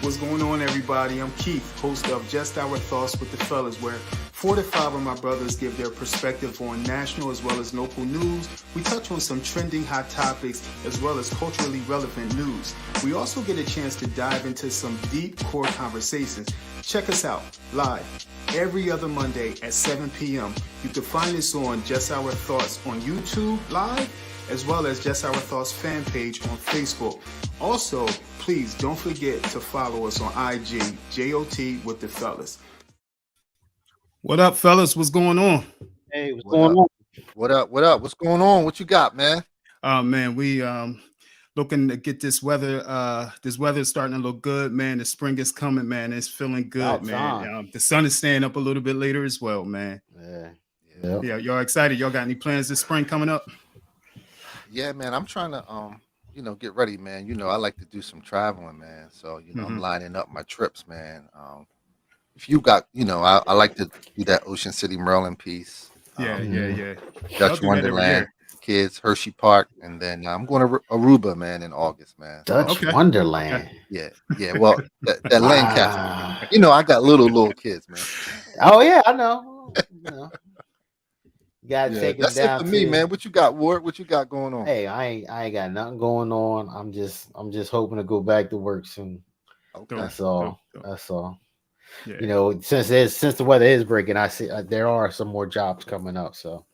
What's going on, everybody? I'm Keith, host of Just Our Thoughts with the Fellas, where 4 to 5 of my brothers give their perspective on national as well as local news. We touch on some trending hot topics as well as culturally relevant news. We also get a chance to dive into some deep core conversations. Check us out live every other Monday at 7 p.m. You can find us on Just Our Thoughts on YouTube live, as well as Just Our Thoughts fan page on Facebook. Also, please don't forget to follow us on IG, JOT with the Fellas. What up, fellas? What's going on? Hey, what's going on? What up? What up? What's going on? What you got, man? Man, we looking to get this weather. This weather is starting to look good, man. The spring is coming, man. It's feeling good, man. The sun is staying up a little bit later as well, man. Yeah. Y'all excited? Y'all got any plans this spring coming up? Yeah, man. I'm trying to get ready, man. I like to do some traveling, man. So, I'm lining up my trips, man. If you got, I like to do that Ocean City, Maryland piece. Yeah. Dutch Wonderland, kids, Hershey Park, and then I'm going to Aruba, man, in August, man. Dutch Wonderland. Yeah. Well, that Lancaster. I got little kids, man. Oh yeah, I know. You gotta take that's it down it for me, man. What you got, Ward? What you got going on? Hey, I ain't got nothing going on. I'm just hoping to go back to work soon. Okay. That's all. That's all. Yeah. Since the weather is breaking, I see there are some more jobs coming up. So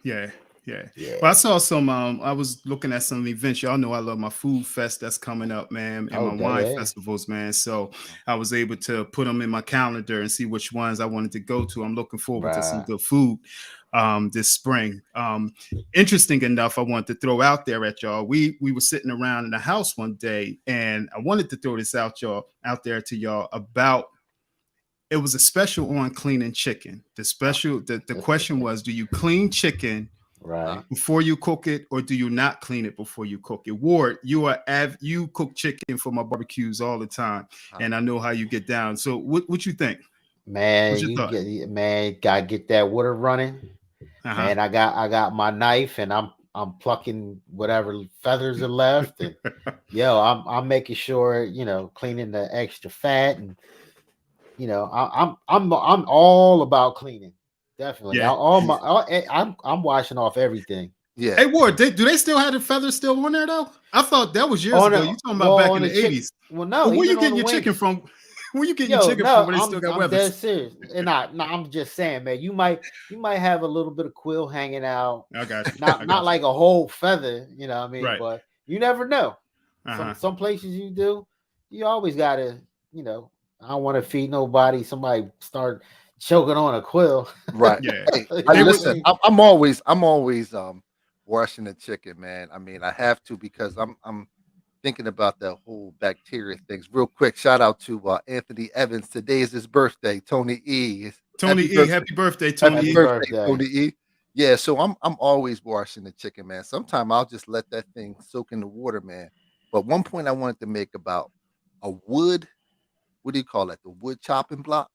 yeah. Well, I saw some. I was looking at some events. Y'all know I love my food fest that's coming up, man, and my wine festivals, man. So I was able to put them in my calendar and see which ones I wanted to go to. I'm looking forward to some good food this spring. Interesting enough, I wanted to throw out there at y'all. We were sitting around in the house one day, and I wanted to throw this out there to y'all about. It was a special on cleaning chicken. The question was, do you clean chicken before you cook it, or do you not clean it before you cook it? Ward, you cook chicken for my barbecues all the time, and I know how you get down. So what you think? Man, gotta get that water running. Man, I got my knife, and I'm plucking whatever feathers are left, and I'm making sure cleaning the extra fat, and I'm all about cleaning. Definitely. Yeah. I'm washing off everything. Yeah. Hey, Ward, do they still have the feathers still on there though? I thought that was years ago. You talking about back in the 80s? Well, no. Where you getting your chicken from? Where you getting your chicken from? When they still got I'm feathers? dead serious. And I'm just saying, man. You might have a little bit of quill hanging out. I got you. Not like a whole feather. You know what I mean? Right. But you never know. Some places you do. You always gotta. I don't want to feed nobody. Somebody start choking on a quill. Right. Yeah. Hey, listen, I'm always washing the chicken, man. I mean, I have to, because I'm thinking about the whole bacteria things. Real quick, shout out to Anthony Evans. Today is his birthday. Tony E. Happy birthday, Tony. Happy birthday, Tony E. Yeah, so I'm always washing the chicken, man. Sometimes I'll just let that thing soak in the water, man. But one point I wanted to make about a wood, what do you call it? The wood chopping block.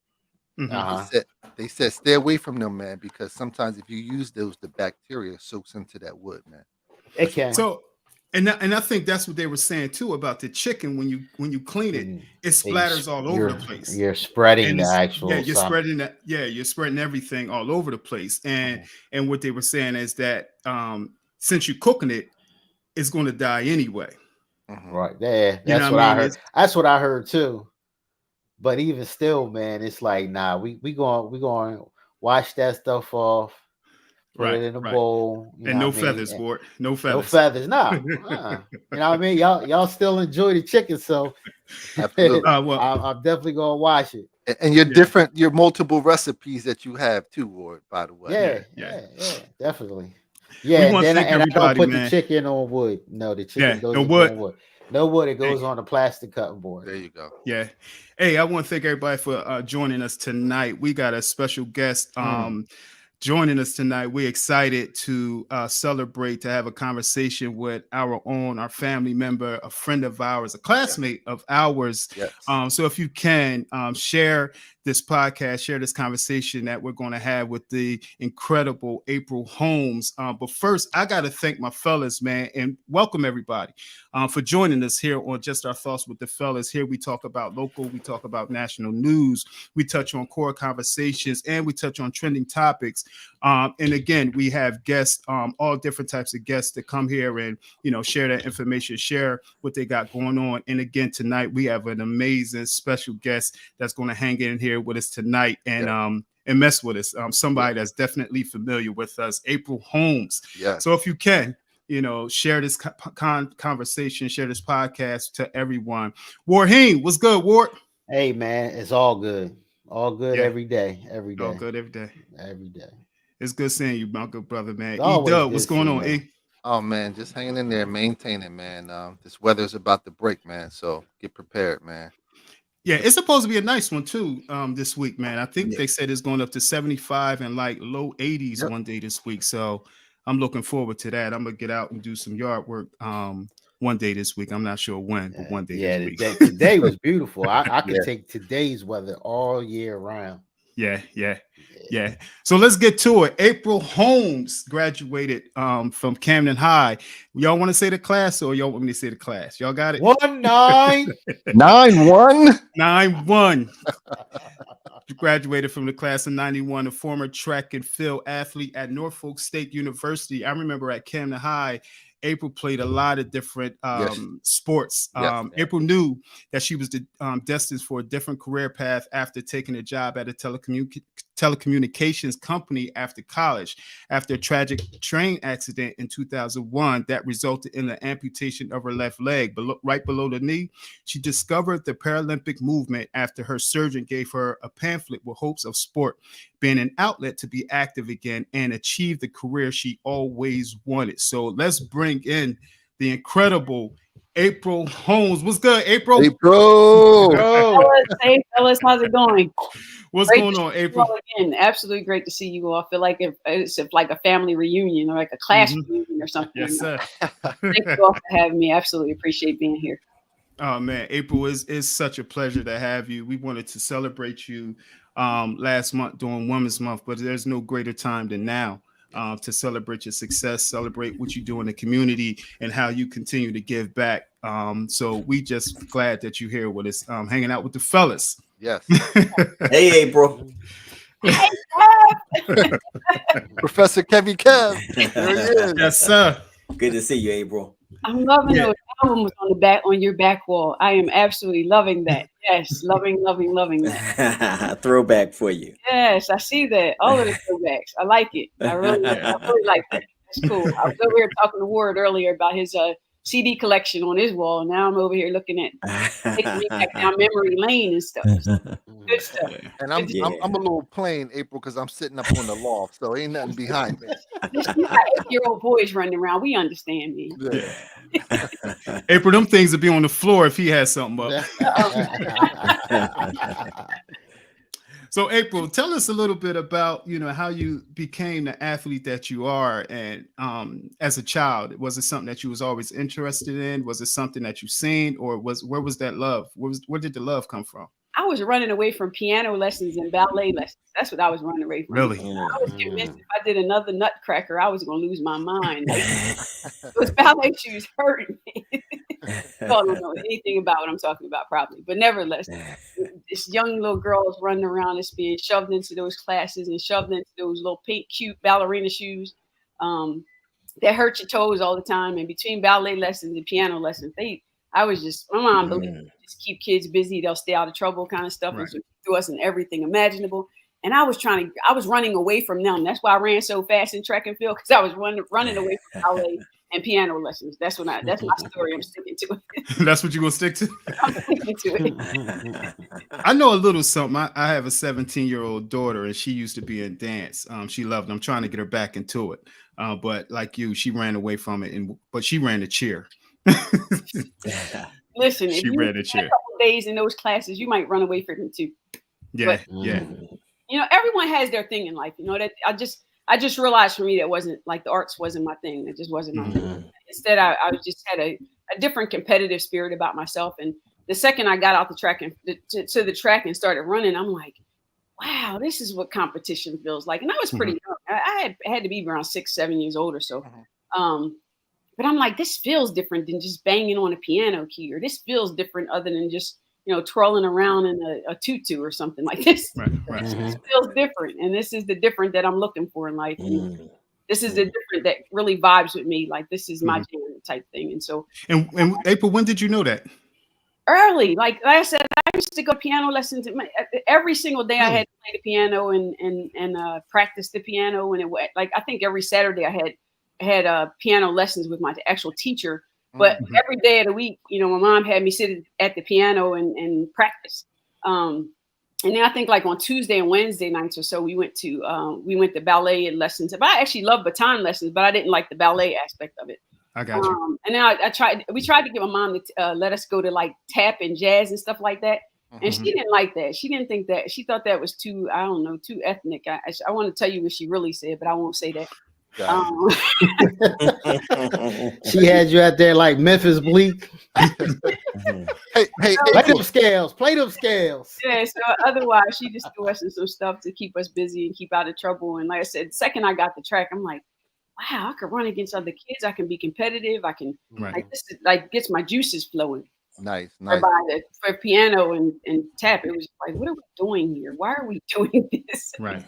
They said stay away from them, man, because sometimes if you use those, the bacteria soaks into that wood, man. It can. So, and I think that's what they were saying too about the chicken. When you clean it, it splatters all over the place. You're spreading the actual. Yeah, you're spreading that. Yeah, you're spreading everything all over the place. And what they were saying is that since you're cooking it, it's going to die anyway. Right there. That's what I heard. That's what I heard too. But even still, man, it's like, nah, we going to wash that stuff off, put it in a bowl. And no feathers, Ward. No feathers. No feathers, nah. You know what I mean? Y'all still enjoy the chicken, so absolutely. I'm definitely gonna wash it. And your multiple recipes that you have too, Ward, by the way. Yeah, definitely. Yeah, and I don't put the chicken on wood. No, the chicken goes on wood. No wood, it goes on a plastic cutting board. There you go. Yeah. Hey, I want to thank everybody for joining us tonight. We got a special guest joining us tonight. We're excited to celebrate, to have a conversation with our family member, a friend of ours, a classmate of ours. Yes. So if you can share this podcast, share this conversation that we're going to have with the incredible April Holmes. But first, I got to thank my fellas, man, and welcome everybody for joining us here on Just Our Thoughts with the Fellas. Here we talk about local, we talk about national news, we touch on core conversations, and we touch on trending topics. And again, we have guests, all different types of guests that come here and, share that information, share what they got going on. And again, tonight we have an amazing special guest that's going to hang in here with us tonight and mess with us. Somebody that's definitely familiar with us, April Holmes. Yeah. So if you can, share this conversation, share this podcast to everyone. Warheen, what's good, Ward? Hey, man, it's all good. All good every day. Every day. All good every day. Every day. It's good seeing you, my good brother, man. E-Dub, what's going on, E? Oh, man, just hanging in there, maintaining, man. This weather's about to break, man, so get prepared, man. Yeah, it's supposed to be a nice one too this week, man. I think they said it's going up to 75 and like low 80s one day this week. So I'm looking forward to that. I'm going to get out and do some yard work one day this week. I'm not sure when, but one day this week. Today was beautiful. I could take today's weather all year round. Yeah. So let's get to it. April Holmes graduated from Camden High. Y'all want to say the class or y'all want me to say the class? Y'all got it? 91. Graduated from the class of 91, a former track and field athlete at Norfolk State University. I remember at Camden High, April played a lot of different sports. April knew that she was destined for a different career path after taking a job at a telecommunications company after college. After a tragic train accident in 2001 that resulted in the amputation of her left leg, right below the knee, she discovered the Paralympic movement after her surgeon gave her a pamphlet with hopes of sport being an outlet to be active again and achieve the career she always wanted. So let's bring in the incredible April Holmes. What's good, April? Hey, fellas, how's it going? What's going on, April? Again, absolutely great to see you all. I feel like it's like a family reunion or like a class reunion or something. Yes, sir. Thank you all for having me. Absolutely appreciate being here. Oh man, April, is such a pleasure to have you. We wanted to celebrate you last month during Women's Month, but there's no greater time than now to celebrate your success, celebrate what you do in the community and how you continue to give back. So we just glad that you're here with us, hanging out with the fellas. Yes. Hey, April. Hey, Professor Kevin Kev. There he is. Yes, sir. Good to see you, April. I'm loving those albums on your back wall. I am absolutely loving that. Yes, loving that. Throwback for you. Yes, I see that. All of the throwbacks. I like it. I really like that. That's cool. I was over here talking to Ward earlier about his CD collection on his wall. Now I'm over here looking at taking me back down memory lane and stuff. Good stuff. And I'm a little plain, April, because I'm sitting up on the loft, so ain't nothing behind me. You got 8-year-old boys running around. We understand, me. Yeah. April, them things would be on the floor if he had something up. So April, tell us a little bit about, how you became the athlete that you are. And as a child, was it something that you was always interested in? Was it something that you seen, or where was that love? Where did the love come from? I was running away from piano lessons and ballet lessons. That's what I was running away from. Really? I was convinced if I did another nutcracker, I was going to lose my mind. Those ballet shoes hurting me. I don't know anything about what I'm talking about, probably. But nevertheless, this young little girl is running around and being shoved into those classes and shoved into those little pink, cute ballerina shoes that hurt your toes all the time. And between ballet lessons and piano lessons, my mom believed just keep kids busy, they'll stay out of trouble kind of stuff. Right. And so she threw us in everything imaginable. And I was running away from them. That's why I ran so fast in track and field, because I was running away from ballet and piano lessons. That's my story. I'm sticking to it. That's what you're gonna stick to? I'm sticking to it. I know a little something. I have a 17-year-old daughter, and she used to be in dance. She loved it. I'm trying to get her back into it. But like you, she ran away from it, but she ran the cheer. Listen, she if you read a chair. A couple days in those classes, you might run away from them too. Yeah. Everyone has their thing in life. That I just realized for me that wasn't like the arts wasn't my thing. It just wasn't my thing. Instead, I just had a different competitive spirit about myself. And the second I got out the track and to the track and started running, I'm like, wow, this is what competition feels like. And I was pretty young. I had to be around 6, 7 years old or so. But I'm like, this feels different than just banging on a piano key, or this feels different other than just, twirling around in a tutu or something like this. Right. This feels different. And this is the different that I'm looking for in life. This is the different that really vibes with me. Like, this is my jam type thing. And so. And April, when did you know that? Early. Like I said, I used to go piano lessons every single day. I had to play the piano and practice the piano. And I think every Saturday I had piano lessons with my actual teacher. But every day of the week, my mom had me sit at the piano and practice. And then I think like on Tuesday and Wednesday nights or so, we went to ballet lessons. But I actually love baton lessons, but I didn't like the ballet aspect of it. I got you. And then we tried to get my mom to let us go to like tap and jazz and stuff like that. And she didn't like that. She didn't think that. She thought that was too, I don't know, too ethnic. I want to tell you what she really said, but I won't say that. She had you out there like Memphis Bleak. Hey, play them scales. Yeah, so otherwise she just threw us in some stuff to keep us busy and keep out of trouble. And like I said, the second I got the track, I'm like, wow, I could run against other kids. I can be competitive. I can this is like gets my juices flowing. Nice. For piano and tap, it was like, what are we doing here? Why are we doing this? Right.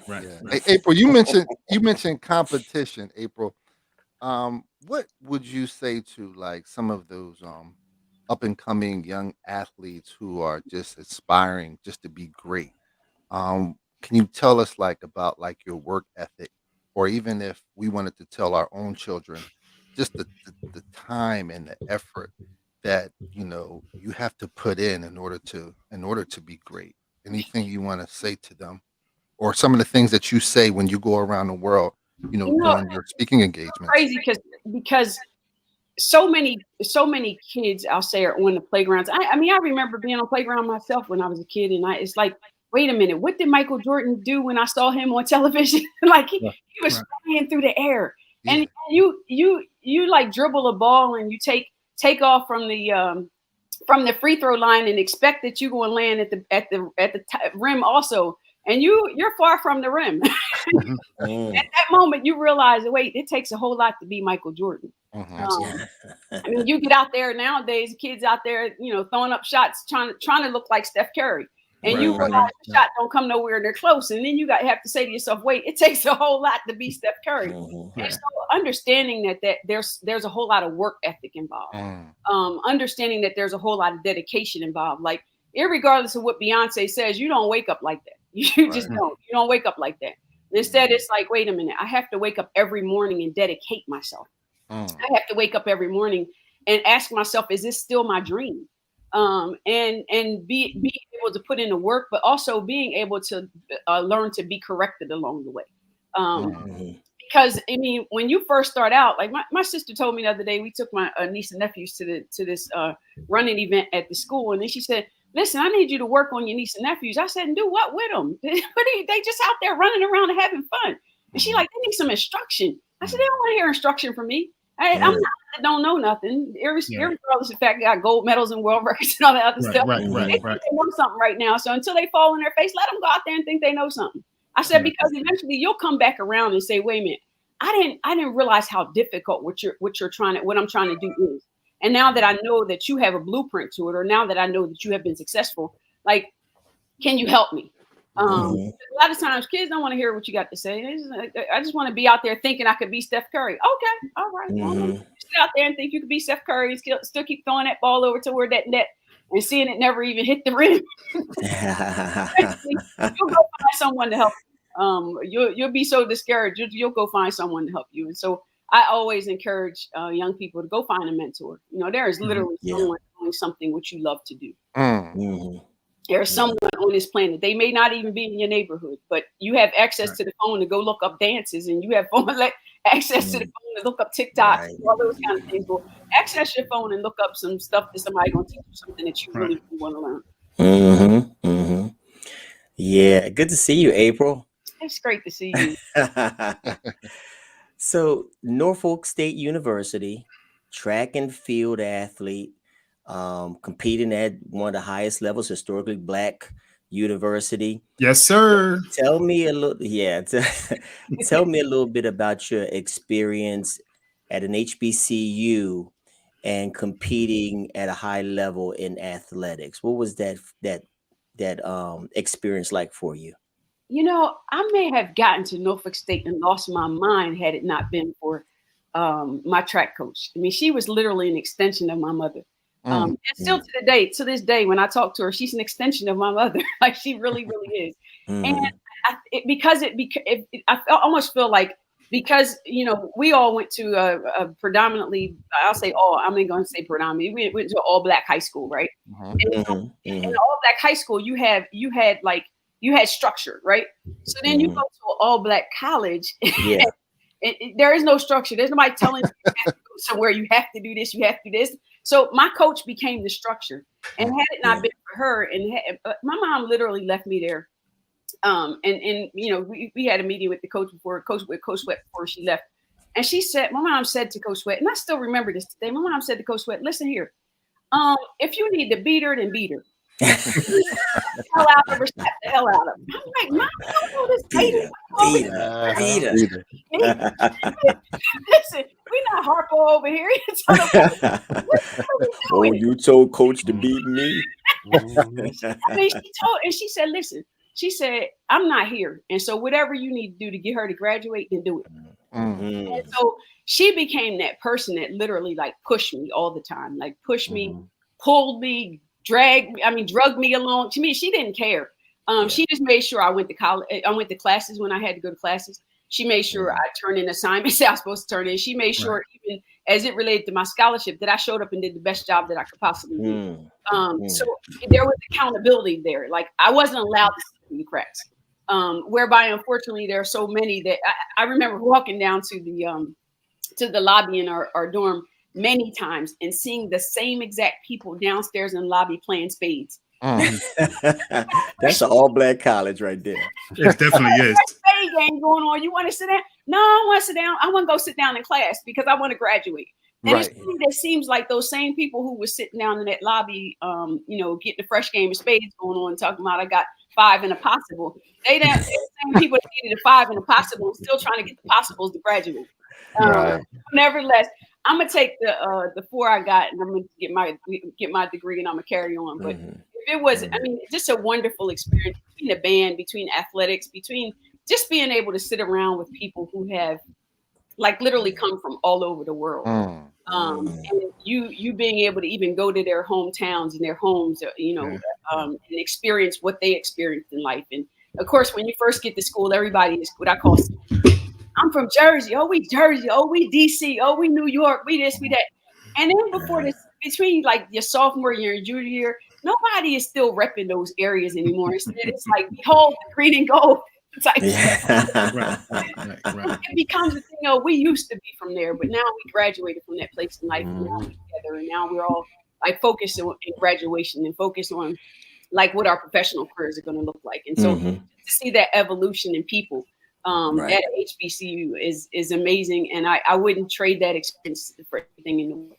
Hey, April, you mentioned competition. April, what would you say to like some of those up and coming young athletes who are just aspiring just to be great? Can you tell us about your work ethic, or even if we wanted to tell our own children, just the time and the effort that you have to put in order to be great? Anything you want to say to them, or some of the things that you say when you go around the world, doing your speaking engagements? Crazy because so many kids, I'll say, are on the playgrounds. I mean, I remember being on the playground myself when I was a kid, and it's like, wait a minute, what did Michael Jordan do when I saw him on television? Like he was flying through the air, and you like dribble a ball and you take off from the free throw line and expect that you're going to land at the rim also, and you're far from the rim. At that moment, you realize, wait, it takes a whole lot to be Michael Jordan. I mean, you get out there nowadays, kids out there, throwing up shots, trying to look like Steph Curry. And you realize the shot don't come nowhere near close. And then you have to say to yourself, wait, it takes a whole lot to be Steph Curry. And so understanding that there's a whole lot of work ethic involved. Understanding that there's a whole lot of dedication involved. Like, irregardless of what Beyonce says, you don't wake up like that. You just don't. You don't wake up like that. Instead, it's like, wait a minute, I have to wake up every morning and dedicate myself. I have to wake up every morning and ask myself, is this still my dream? And be able to put in the work, but also being able to learn to be corrected along the way. Because I mean, when you first start out, like my sister told me the other day, we took my niece and nephews to this running event at the school, and then she said, "Listen, I need you to work on your niece and nephews." I said, "And do what with them? But they just out there running around and having fun." And she like, "They need some instruction." I said, "They don't want to hear instruction from me. I'm not, I don't know nothing. Regardless of the fact I got gold medals and world records and all that other stuff. They know something right now. So until they fall in their face, let them go out there and think they know something." I said, because eventually you'll come back around and say, "Wait a minute, I didn't realize how difficult what I'm trying to do is. And now that I know that you have a blueprint to it, or now that I know that you have been successful, like, can you help me?" A lot of times kids don't want to hear what you got to say. I just want to be out there thinking I could be Steph Curry. Okay, all right. Well, sit out there and think you could be Steph Curry and still keep throwing that ball over toward that net and seeing it never even hit the rim. You'll go find someone to help you. You'll be so discouraged. You'll go find someone to help you. And so I always encourage young people to go find a mentor. There is literally someone doing something which you love to do. There's someone on this planet. They may not even be in your neighborhood, but you have access to the phone to go look up dances, and you have access to the phone to look up TikTok, all those kind of things. Well, access your phone and look up some stuff that somebody gonna teach you something that you really want to learn. Yeah, good to see you, April. It's great to see you. So, Norfolk State University, track and field athlete. Competing at one of the highest levels, historically Black University. Yes, sir. Tell me a little, tell me a little bit about your experience at an HBCU and competing at a high level in athletics. What was that experience like for you? I may have gotten to Norfolk State and lost my mind had it not been for my track coach. I mean, she was literally an extension of my mother. And still to this day, when I talk to her, she's an extension of my mother. Like she really, really is. And I almost feel like because we all went to a predominantly, I'll say all, I'm not going to say predominantly, we went to an all black high school, right? And so in all black high school, you had structure, right? So then you go to an all black college. Yeah. There is no structure. There's nobody telling you you have to go somewhere. You have to do this. You have to do this. So my coach became the structure. And had it not been for her, my mom literally left me there. We had a meeting with the coach Coach Sweat before she left. And my mom said to Coach Sweat, and I still remember this today. My mom said to Coach Sweat, listen here, if you need to beat her, then beat her. Hell out of her, slap the hell out of her. I'm like, Mom, I don't know this lady. Listen, we're not Harpo over here. You told Coach to beat me. She said, listen, she said, I'm not here. And so whatever you need to do to get her to graduate, then do it. And so she became that person that literally like pushed me all the time, like pushed me, pulled me, drugged me along. To me, she didn't care. She just made sure I went to college. I went to classes when I had to go to classes. She made sure I turned in assignments I was supposed to turn in. She made sure, even as it related to my scholarship, that I showed up and did the best job that I could possibly do. So there was accountability there. Like I wasn't allowed to slip through the cracks. Whereby, unfortunately, there are so many that I remember walking down to the lobby in our dorm many times and seeing the same exact people downstairs in the lobby playing spades. That's an all-black college right there. It definitely is. Spade game going on. You want to sit down? No, I want to sit down. I want to go sit down in class because I want to graduate. And it seems like those same people who were sitting down in that lobby, getting the fresh game of spades going on, talking about I got 5 and a possible. They're the same people that needed a 5 and a possible, still trying to get the possibles to graduate. Nevertheless, I'm gonna take the 4 I got, and I'm gonna get my degree, and I'm gonna carry on. But if it was, just a wonderful experience between the band, between athletics, between just being able to sit around with people who have like literally come from all over the world. And you being able to even go to their hometowns and their homes, and experience what they experienced in life. And of course, when you first get to school, everybody is what I call, I'm from Jersey. Oh, we Jersey. Oh, we DC. Oh, we New York. We this, we that. And then between like your sophomore year and junior year, nobody is still repping those areas anymore. It's like, behold, the green and gold. It's like, it becomes a thing. We used to be from there, but now we graduated from that place in life, and now we're together, and now we're all like focused on graduation and focused on like what our professional careers are going to look like. And so to see that evolution in people at HBCU is amazing, and I wouldn't trade that experience for anything in the world.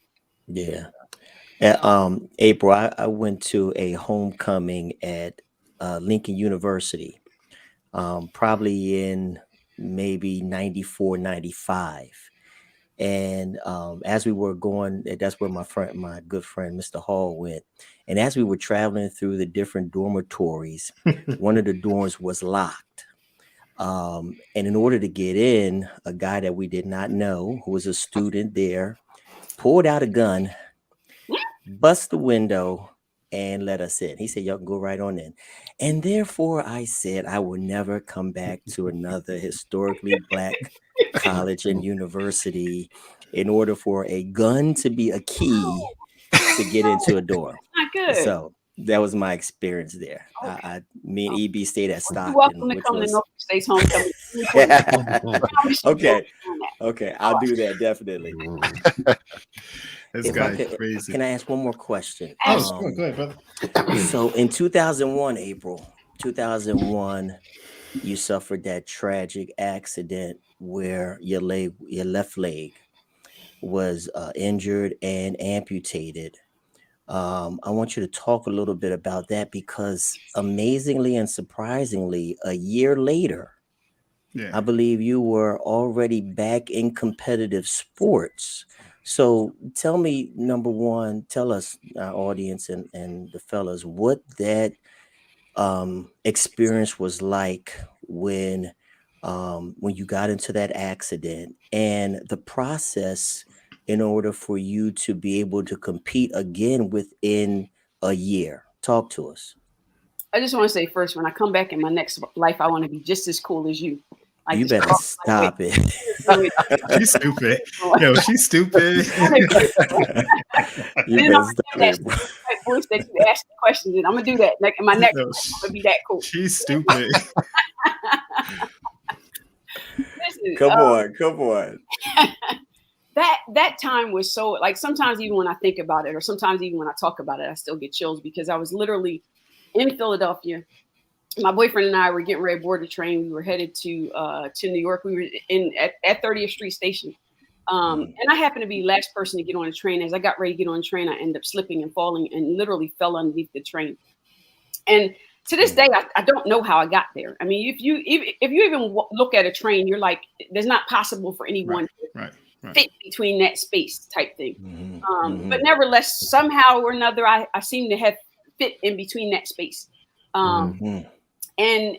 Yeah. April, I went to a homecoming at Lincoln University. Probably in maybe 94, 95. And as we were going, that's where my good friend, Mr. Hall, went. And as we were traveling through the different dormitories, one of the doors was locked. And in order to get in, a guy that we did not know, who was a student there, pulled out a gun, bust the window, and let us in. He said, y'all can go right on in. And therefore, I said, I will never come back to another historically Black college and university in order for a gun to be a key to get into a door. Not good. So that was my experience there. Okay. Me and EB stayed at Stockton. You're welcome to come to Norfolk State's homecoming. Okay, I'll do that definitely. This guy's crazy. Can I ask one more question? Oh, go ahead, brother. So in 2001, April, you suffered that tragic accident where your left leg was injured and amputated. I want you to talk a little bit about that, because amazingly and surprisingly, a year later, I believe you were already back in competitive sports. So tell me, number one, tell us, our audience and the fellas, what that experience was like when you got into that accident, and the process in order for you to be able to compete again within a year. Talk to us. I just want to say first, when I come back in my next life, I want to be just as cool as you. Like, you better stop it. She's stupid. Yo, she's stupid. You better stop it. Voice that you ask the questions, and I'm gonna do that. Like in my next, I'm gonna be that cool. She's stupid. Listen, come on. That time was so, like, sometimes even when I think about it, or sometimes even when I talk about it, I still get chills, because I was literally in Philadelphia. My boyfriend and I were getting ready to board the train. We were headed to New York. We were at 30th Street Station. And I happened to be the last person to get on the train. As I got ready to get on the train, I ended up slipping and falling and literally fell underneath the train. And to this day, I don't know how I got there. I mean, if you even look at a train, you're like, there's not possible for anyone to fit between that space type thing. But nevertheless, somehow or another, I seem to have fit in between that space. And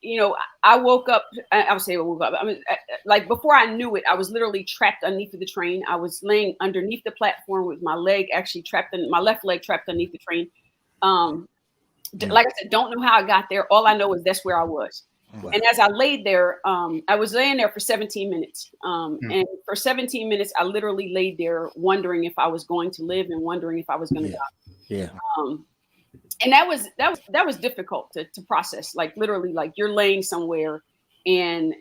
you know, I woke up. I would say I woke up. I mean, like before I knew it, I was literally trapped underneath of the train. I was laying underneath the platform with my leg actually trapped in my left leg trapped underneath the train. Like I said, don't know how I got there. All I know is that's where I was. Wow. And as I laid there, I was laying there for 17 minutes. And for 17 minutes, I literally laid there wondering if I was going to live and wondering if I was going to die. Yeah. And that was difficult to process. Like literally, like you're laying somewhere and,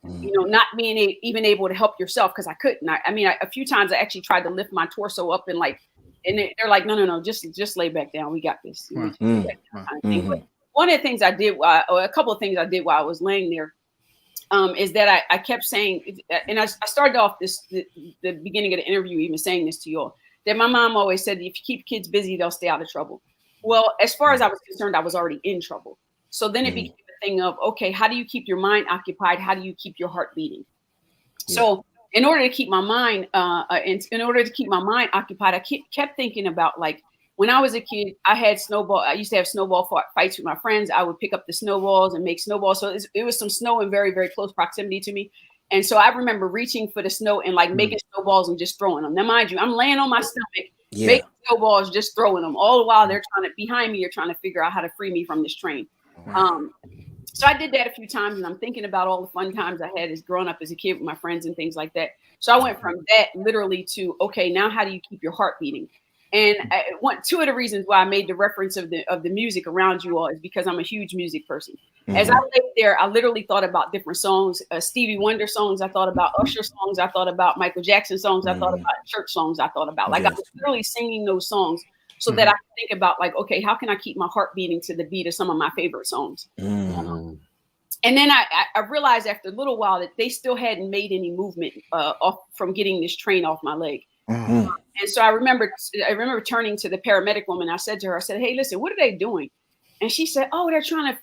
you know, not being even able to help yourself, because I couldn't. I mean, a few times I actually tried to lift my torso up and they're like, no, just lay back down. We got this. But one of the things I did, or a couple of things I did while I was laying there, is that I kept saying, and I started off the beginning of the interview even saying this to you all, that my mom always said, if you keep kids busy, they'll stay out of trouble. Well, as far as I was concerned, I was already in trouble. So then it became a thing of, okay, how do you keep your mind occupied? How do you keep your heart beating? Yeah. So in order to keep my mind, occupied, I kept thinking about, like, when I was a kid, I used to have snowball fights with my friends. I would pick up the snowballs and make snowballs. So it was some snow in very, very close proximity to me. And so I remember reaching for the snow and like making snowballs and just throwing them. Now, mind you, I'm laying on my stomach, making snowballs, just throwing them, all the while they're behind me, trying to figure out how to free me from this train. So I did that a few times, and I'm thinking about all the fun times I had as growing up as a kid with my friends and things like that. So I went from that literally to, okay, now how do you keep your heart beating? And two of the reasons why I made the reference of the music around you all is because I'm a huge music person. As I laid there, I literally thought about different songs, Stevie Wonder songs. I thought about Usher songs. I thought about Michael Jackson songs. I thought about church songs. I thought about, like, I was literally singing those songs so that I could think about, like, okay, how can I keep my heart beating to the beat of some of my favorite songs? And then I realized after a little while that they still hadn't made any movement off from getting this train off my leg. And so I remember turning to the paramedic woman. I said to her, hey, listen, what are they doing? And she said, oh, they're trying to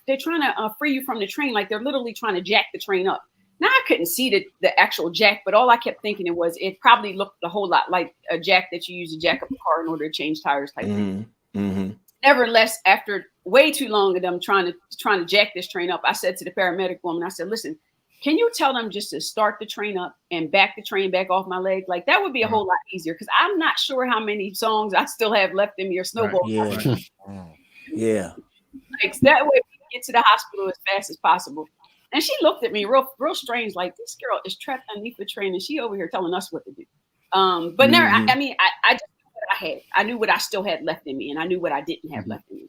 free you from the train. Like, they're literally trying to jack the train up. Now, I couldn't see the actual jack, but all I kept thinking it probably looked a whole lot like a jack that you use to jack up a car in order to change tires type thing. Nevertheless, after way too long of them trying to jack this train up, I said to the paramedic woman, I said, listen, can you tell them just to start the train up and back the train back off my leg? Like, that would be a whole lot easier, because I'm not sure how many songs I still have left in me or snowball. Yeah. Like, that way we can get to the hospital as fast as possible. And she looked at me real strange, like, this girl is trapped underneath the train and she over here telling us what to do. But never, I mean, I just knew what I had. I knew what I still had left in me, and I knew what I didn't have left in me.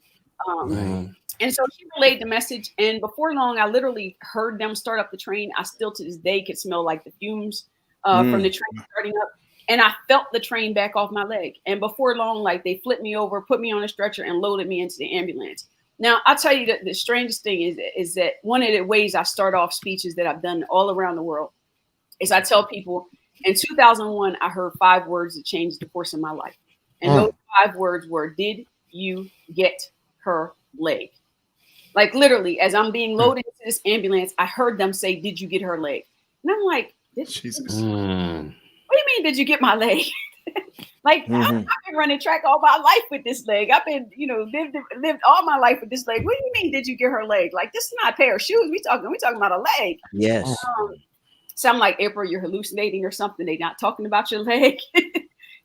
And so she relayed the message, and before long, I literally heard them start up the train. I still to this day could smell like the fumes from the train starting up. And I felt the train back off my leg. And before long, like, they flipped me over, put me on a stretcher, and loaded me into the ambulance. Now, I'll tell you that the strangest thing is that one of the ways I start off speeches that I've done all around the world is I tell people, in 2001, I heard 5 words that changed the course of my life. And those 5 words were, "Did you get her leg?" Like literally, as I'm being loaded into this ambulance, I heard them say, "Did you get her leg?" And I'm like, Jesus. What do you mean, did you get my leg? Like, I've been running track all my life with this leg. I've been, lived all my life with this leg. What do you mean, did you get her leg? Like, this is not a pair of shoes. We talking about a leg. Yes. So I'm like, April, you're hallucinating or something. They're not talking about your leg.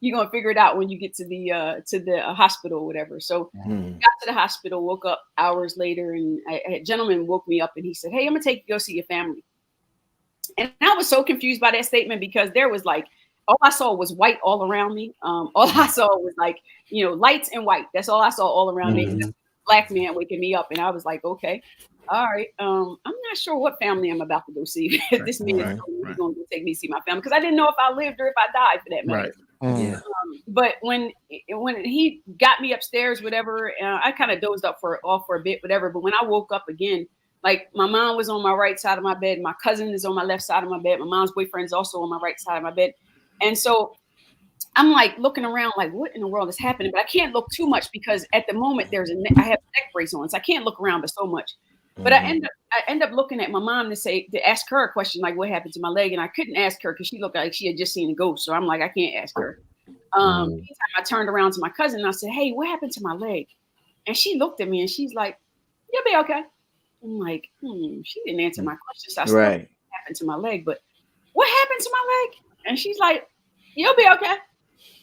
You're gonna figure it out when you get to the hospital or whatever. So got to the hospital, woke up hours later, and a gentleman woke me up and he said, "Hey, I'm gonna take you to go see your family." And I was so confused by that statement because there was like, all I saw was white all around me. All I saw was like, lights and white. That's all I saw all around me. Black man waking me up, and I was like, okay, all right. I'm not sure what family I'm about to go see. This man is going to take me to see my family, because I didn't know if I lived or if I died, for that matter. Yeah. But when he got me upstairs, whatever, I kind of dozed off for a bit, whatever. But when I woke up again, like, my mom was on my right side of my bed, my cousin is on my left side of my bed, my mom's boyfriend is also on my right side of my bed, and so I'm like looking around, like, what in the world is happening? But I can't look too much because at the moment I have a neck brace on, so I can't look around but so much. But I end up looking at my mom to ask her a question, like, what happened to my leg? And I couldn't ask her because she looked like she had just seen a ghost. So I'm like, I can't ask her. Anytime I turned around to my cousin and I said, "Hey, what happened to my leg?" And she looked at me and she's like, "You'll be okay." I'm like, she didn't answer my question. So I said, "What happened to my leg? But what happened to my leg?" And she's like, "You'll be okay."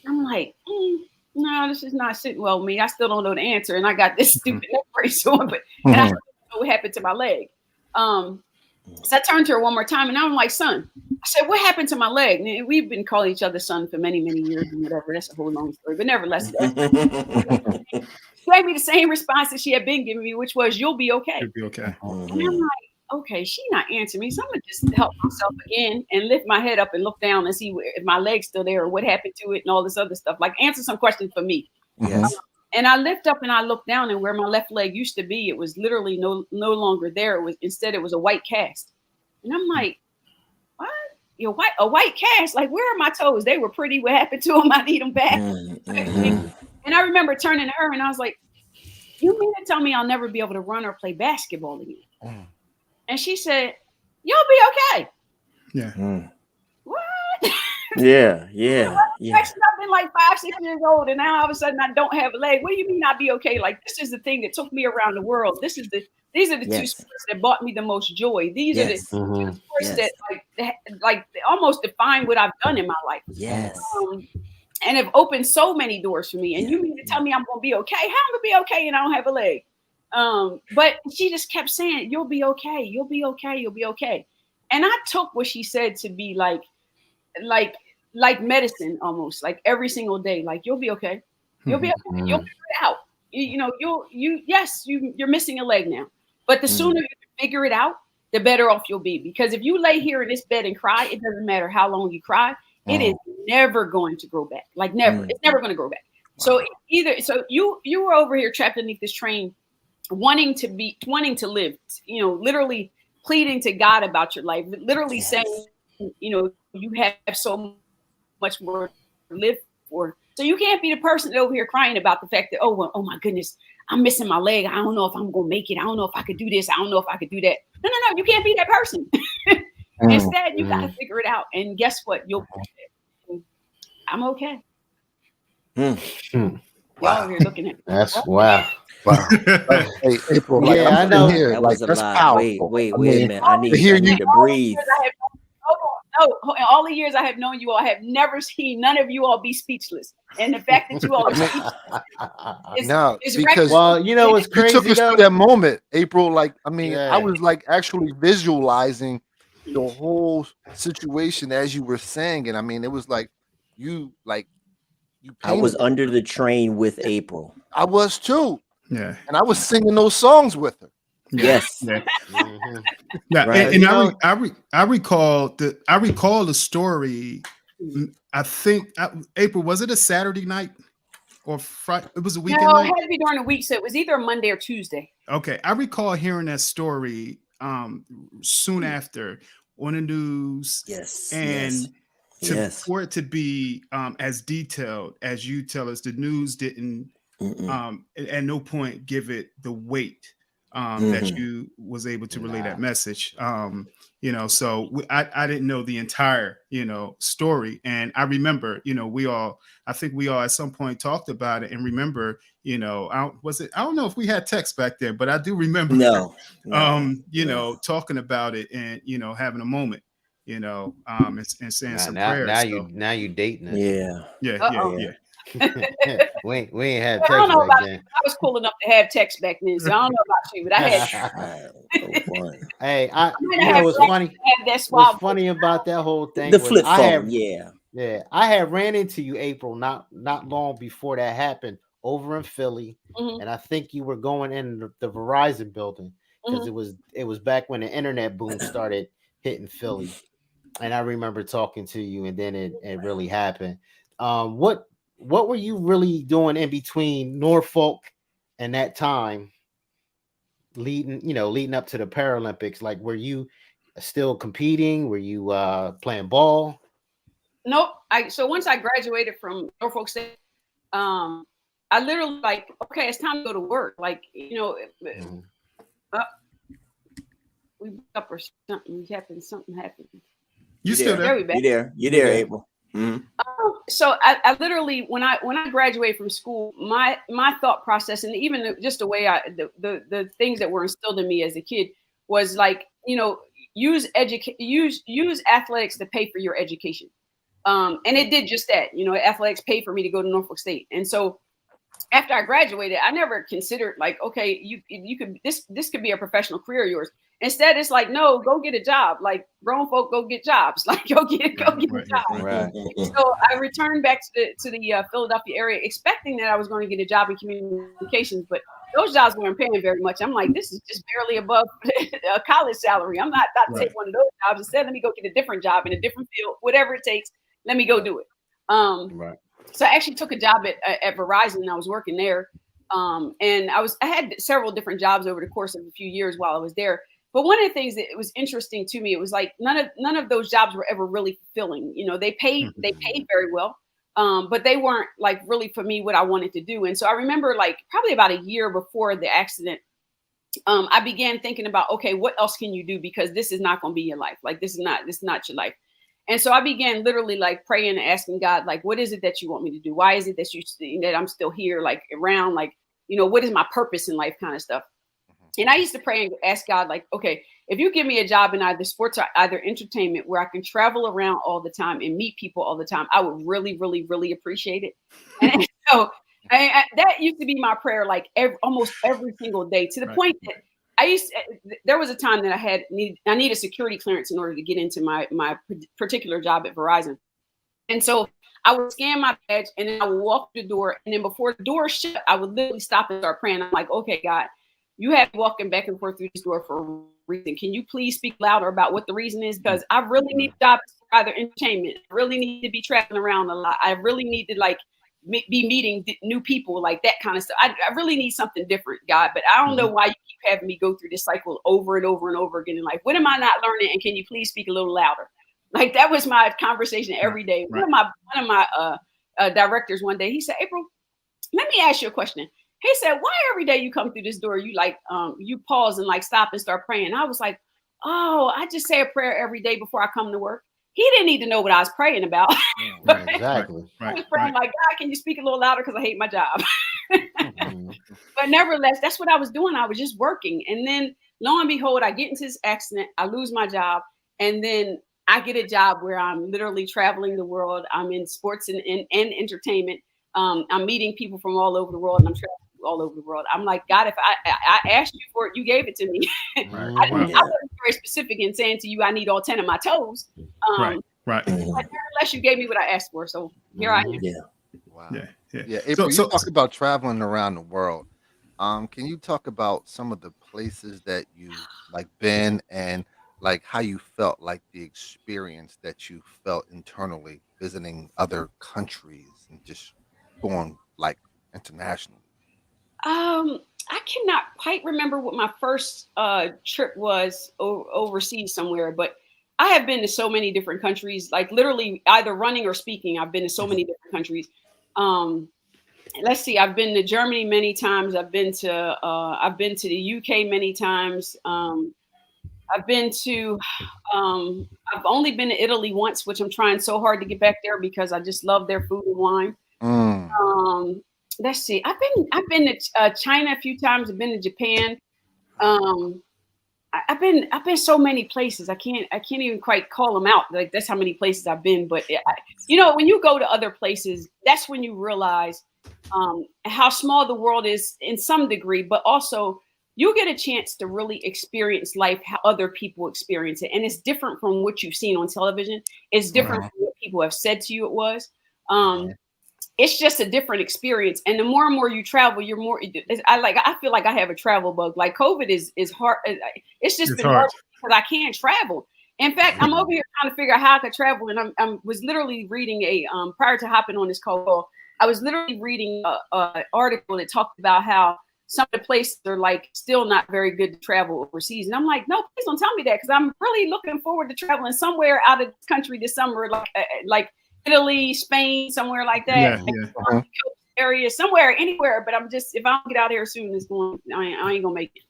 I'm like, no, this is not sitting well with me. I still don't know the answer. And I got this stupid neck brace on, but and I don't know what happened to my leg. So I turned to her one more time and I'm like, "Son," I said, "what happened to my leg?" And we've been calling each other son for many, many years and whatever. That's a whole long story, but nevertheless, she gave me the same response that she had been giving me, which was, "You'll be okay." You'll be okay. And I'm like, okay, she's not answering me. So I'm gonna just help myself again and lift my head up and look down and see if my leg's still there or what happened to it and all this other stuff. Like, answer some questions for me. Yes. And I lift up and I look down, and where my left leg used to be, it was literally no longer there. Instead, it was a white cast. And I'm like, what? A white cast? Like, where are my toes? They were pretty. What happened to them? I need them back. And I remember turning to her and I was like, "You mean to tell me I'll never be able to run or play basketball again?" And she said, "You'll be okay." Yeah. What? Yeah. I've been like 5-6 years old, and now all of a sudden I don't have a leg. What do you mean I'll be okay? Like, this is the thing that took me around the world. These are the two sports that brought me the most joy. These are the two sports that like almost define what I've done in my life. Yes. And have opened so many doors for me. And you mean to tell me I'm gonna be okay? How am I gonna be okay and I don't have a leg? But she just kept saying, "You'll be okay. You'll be okay. You'll be okay." And I took what she said to be like medicine, almost, like every single day. Like, "You'll be okay. You'll be okay. You'll figure it out. You're missing a leg now, but the sooner you figure it out, the better off you'll be. Because if you lay here in this bed and cry, it doesn't matter how long you cry. It is never going to grow back. Like, never. It's never going to grow back. Wow. So you were over here trapped underneath this train, wanting to live, literally pleading to God about your life, literally saying, you have so much more to live for. So you can't be the person over here crying about the fact that, oh my goodness, I'm missing my leg. I don't know if I'm going to make it. I don't know if I could do this. I don't know if I could do that. No, you can't be that person. Instead, you got to figure it out. And guess what? I'm okay. Y'all over here looking at me. That's wow. Hey, April, I know. Here, that was a that's lot. powerful. Wait a minute. I need to breathe. No, in all the years I have known you all, I have never seen none of you all be speechless. And the fact that you all are speechless is because what's crazy? You took us through that moment, April. Like, I was like actually visualizing the whole situation as you were saying it. It was like you I was under the train with April. I was too. Yeah. And I was singing those songs with her. Yes. Yeah. Right. And I recall the story. I think April, was it a Saturday night or Friday? It was a weekend night? It had to be during the week, so it was either a Monday or Tuesday. Okay. I recall hearing that story soon after on the news. Yes. And for it to be as detailed as you tell us, the news didn't at no point give it the weight that you was able to relay that message. So I didn't know the entire, story. And I remember, I think we all at some point talked about it and remember, I don't know if we had text back there, but I do remember, talking about it and, having a moment, and saying some prayers. Now you dating it. Yeah. we ain't had I don't text know back about then. I was cool enough to have text back then, so I don't know about you, but I had. Hey, what's funny? What's funny about that whole thing? The flip phone, I had ran into you, April, not long before that happened over in Philly, and I think you were going in the Verizon building because it was back when the internet boom started hitting Philly, and I remember talking to you, and then it really happened. What were you really doing in between Norfolk and that time leading up to the Paralympics? Like, were you still competing? Were you playing ball? Nope. So once I graduated from Norfolk State, I literally okay, it's time to go to work. We up or something happened. Something happened. You still there? You're there, April. So I literally, when I graduated from school, my thought process, and even just the way the things that were instilled in me as a kid was use athletics to pay for your education. And it did just that. Athletics paid for me to go to Norfolk State. And so after I graduated, I never considered okay, you could this could be a professional career of yours. Instead, it's no, go get a job. Grown folk, go get jobs. Go get a job. Right. So I returned back to the Philadelphia area, expecting that I was going to get a job in communications, but those jobs weren't paying very much. I'm like, this is just barely above a college salary. I'm not about to take one of those jobs. Instead, let me go get a different job in a different field, whatever it takes. Let me go do it. So I actually took a job at Verizon, and I was working there. And I had several different jobs over the course of a few years while I was there. But one of the things that was interesting to me, it was none of those jobs were ever really fulfilling. They paid very well, but they weren't really for me what I wanted to do. And so I remember probably about a year before the accident, I began thinking about, okay, what else can you do? Because this is not going to be your life. This is not your life. And so I began literally praying and asking God, what is it that you want me to do? Why is it that I'm still here, around, what is my purpose in life, kind of stuff. And I used to pray and ask God, okay, if you give me a job in either sports or either entertainment where I can travel around all the time and meet people all the time, I would really, really, really appreciate it. And so that used to be my prayer, almost every single day, to the point that there was a time that I needed security clearance in order to get into my particular job at Verizon. And so I would scan my badge and then I would walk through the door. And then before the door shut, I would literally stop and start praying. I'm like, okay, God, you have me walking back and forth through this door for a reason. Can you please speak louder about what the reason is? Because I really need a job for either entertainment. I really need to be traveling around a lot. I really need to be meeting new people, that kind of stuff. I really need something different, God. But I don't know why you keep having me go through this cycle over and over and over again. And what am I not learning? And can you please speak a little louder? That was my conversation every day. One of my directors one day, he said, April, let me ask you a question. He said, why every day you come through this door, you you pause and stop and start praying? I was like, oh, I just say a prayer every day before I come to work. He didn't need to know what I was praying about. Exactly. I was praying God, can you speak a little louder? Because I hate my job. But nevertheless, that's what I was doing. I was just working. And then lo and behold, I get into this accident. I lose my job. And then I get a job where I'm literally traveling the world. I'm in sports and entertainment. I'm meeting people from all over the world, and I'm traveling all over the world. I'm like, God, if I asked you for it, you gave it to me. I wasn't very specific in saying to you, I need all 10 of my toes. Right. But nevertheless, you gave me what I asked for. So here I am. Yeah. Wow. Yeah. April, you talk about traveling around the world. Can you talk about some of the places that you been and how you felt, the experience that you felt internally visiting other countries and just going internationally? I cannot quite remember what my first trip was overseas somewhere, but I have been to so many different countries, like literally either running or speaking. I've been to so many different countries. Let's see, I've been to Germany many times. I've been to the UK many times. I've only been to Italy once, which I'm trying so hard to get back there because I just love their food and wine. Let's see, I've been to China a few times. I've been to Japan. I've been so many places. I can't even quite call them out. Like, that's how many places I've been. But when you go to other places, that's when you realize how small the world is in some degree, but also you get a chance to really experience life how other people experience it. And it's different from what you've seen on television. It's different from what people have said to you it was. It's just a different experience. And the more and more you travel, you're more, I feel like I have a travel bug. Like COVID is hard. It's just been hard because I can't travel. In fact, I'm over here trying to figure out how I could travel. And I was literally reading prior to hopping on this call, I was literally reading an article that talked about how some of the places are like still not very good to travel overseas. And I'm like, no, please don't tell me that, because I'm really looking forward to traveling somewhere out of the country this summer, like Italy, Spain, somewhere like that. Area, somewhere, anywhere. But I'm just, if I don't get out here soon, I ain't gonna make it.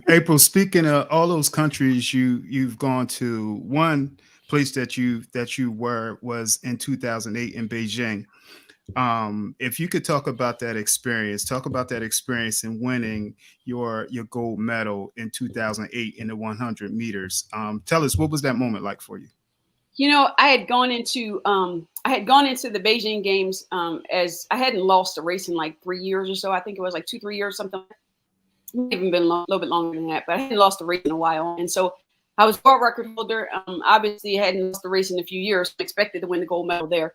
April, speaking of all those countries you've gone to, one place that you was in 2008 in Beijing. If you could talk about that experience in winning your gold medal in 2008 in the 100 meters. Tell us, what was that moment like for you? I had gone into the Beijing Games as I hadn't lost a race in like 3 years or so. I think it was like 2-3 years, something. Even been a little bit longer than that, but I hadn't lost a race in a while. And so I was world record holder. Obviously, I hadn't lost a race in a few years. Expected to win the gold medal there.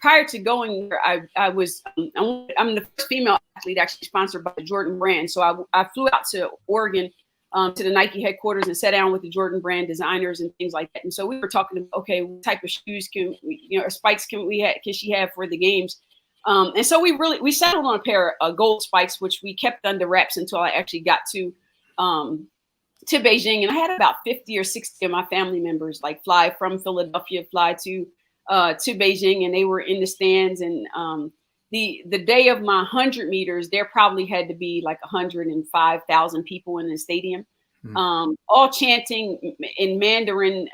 Prior to going there, I'm the first female athlete actually sponsored by the Jordan brand. So I flew out to Oregon to the Nike headquarters and sat down with the Jordan brand designers and things like that. And so we were talking about, okay, what type of shoes or spikes can she have for the games? And so we settled on a pair of gold spikes, which we kept under wraps until I actually got to Beijing. And I had about 50 or 60 of my family members like fly from Philadelphia, fly to Beijing, and they were in the stands. And the day of my 100 meters, there probably had to be like 105,000 people in the stadium, all chanting in Mandarin,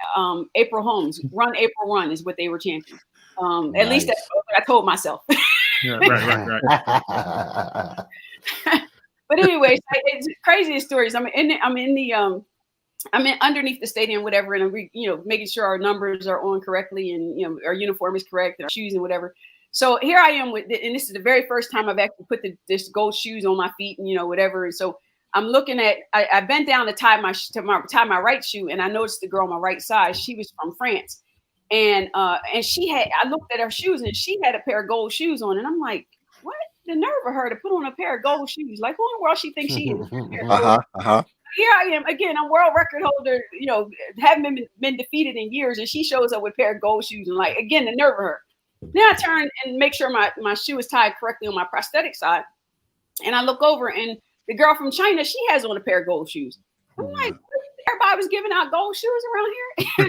April Holmes, run, April, run is what they were chanting. Nice. At least that's what I told myself. Yeah, right. But anyway, it's crazy stories. I'm underneath the stadium, whatever, and I'm making sure our numbers are on correctly, and our uniform is correct, and our shoes and whatever. So here I am and this is the very first time I've actually put this gold shoes on my feet, and whatever. And so I'm looking at, I bent down to tie my right shoe, and I noticed the girl on my right side. She was from France, and I looked at her shoes, and she had a pair of gold shoes on, and I'm like, what? The nerve of her to put on a pair of gold shoes? Like, who in the world she thinks she is? Here I am again. I'm world record holder. Haven't been defeated in years, and she shows up with a pair of gold shoes, and like, again, the nerve of her. Then I turn and make sure my shoe is tied correctly on my prosthetic side, and I look over, and the girl from China, she has on a pair of gold shoes. I'm like, everybody was giving out gold shoes around here.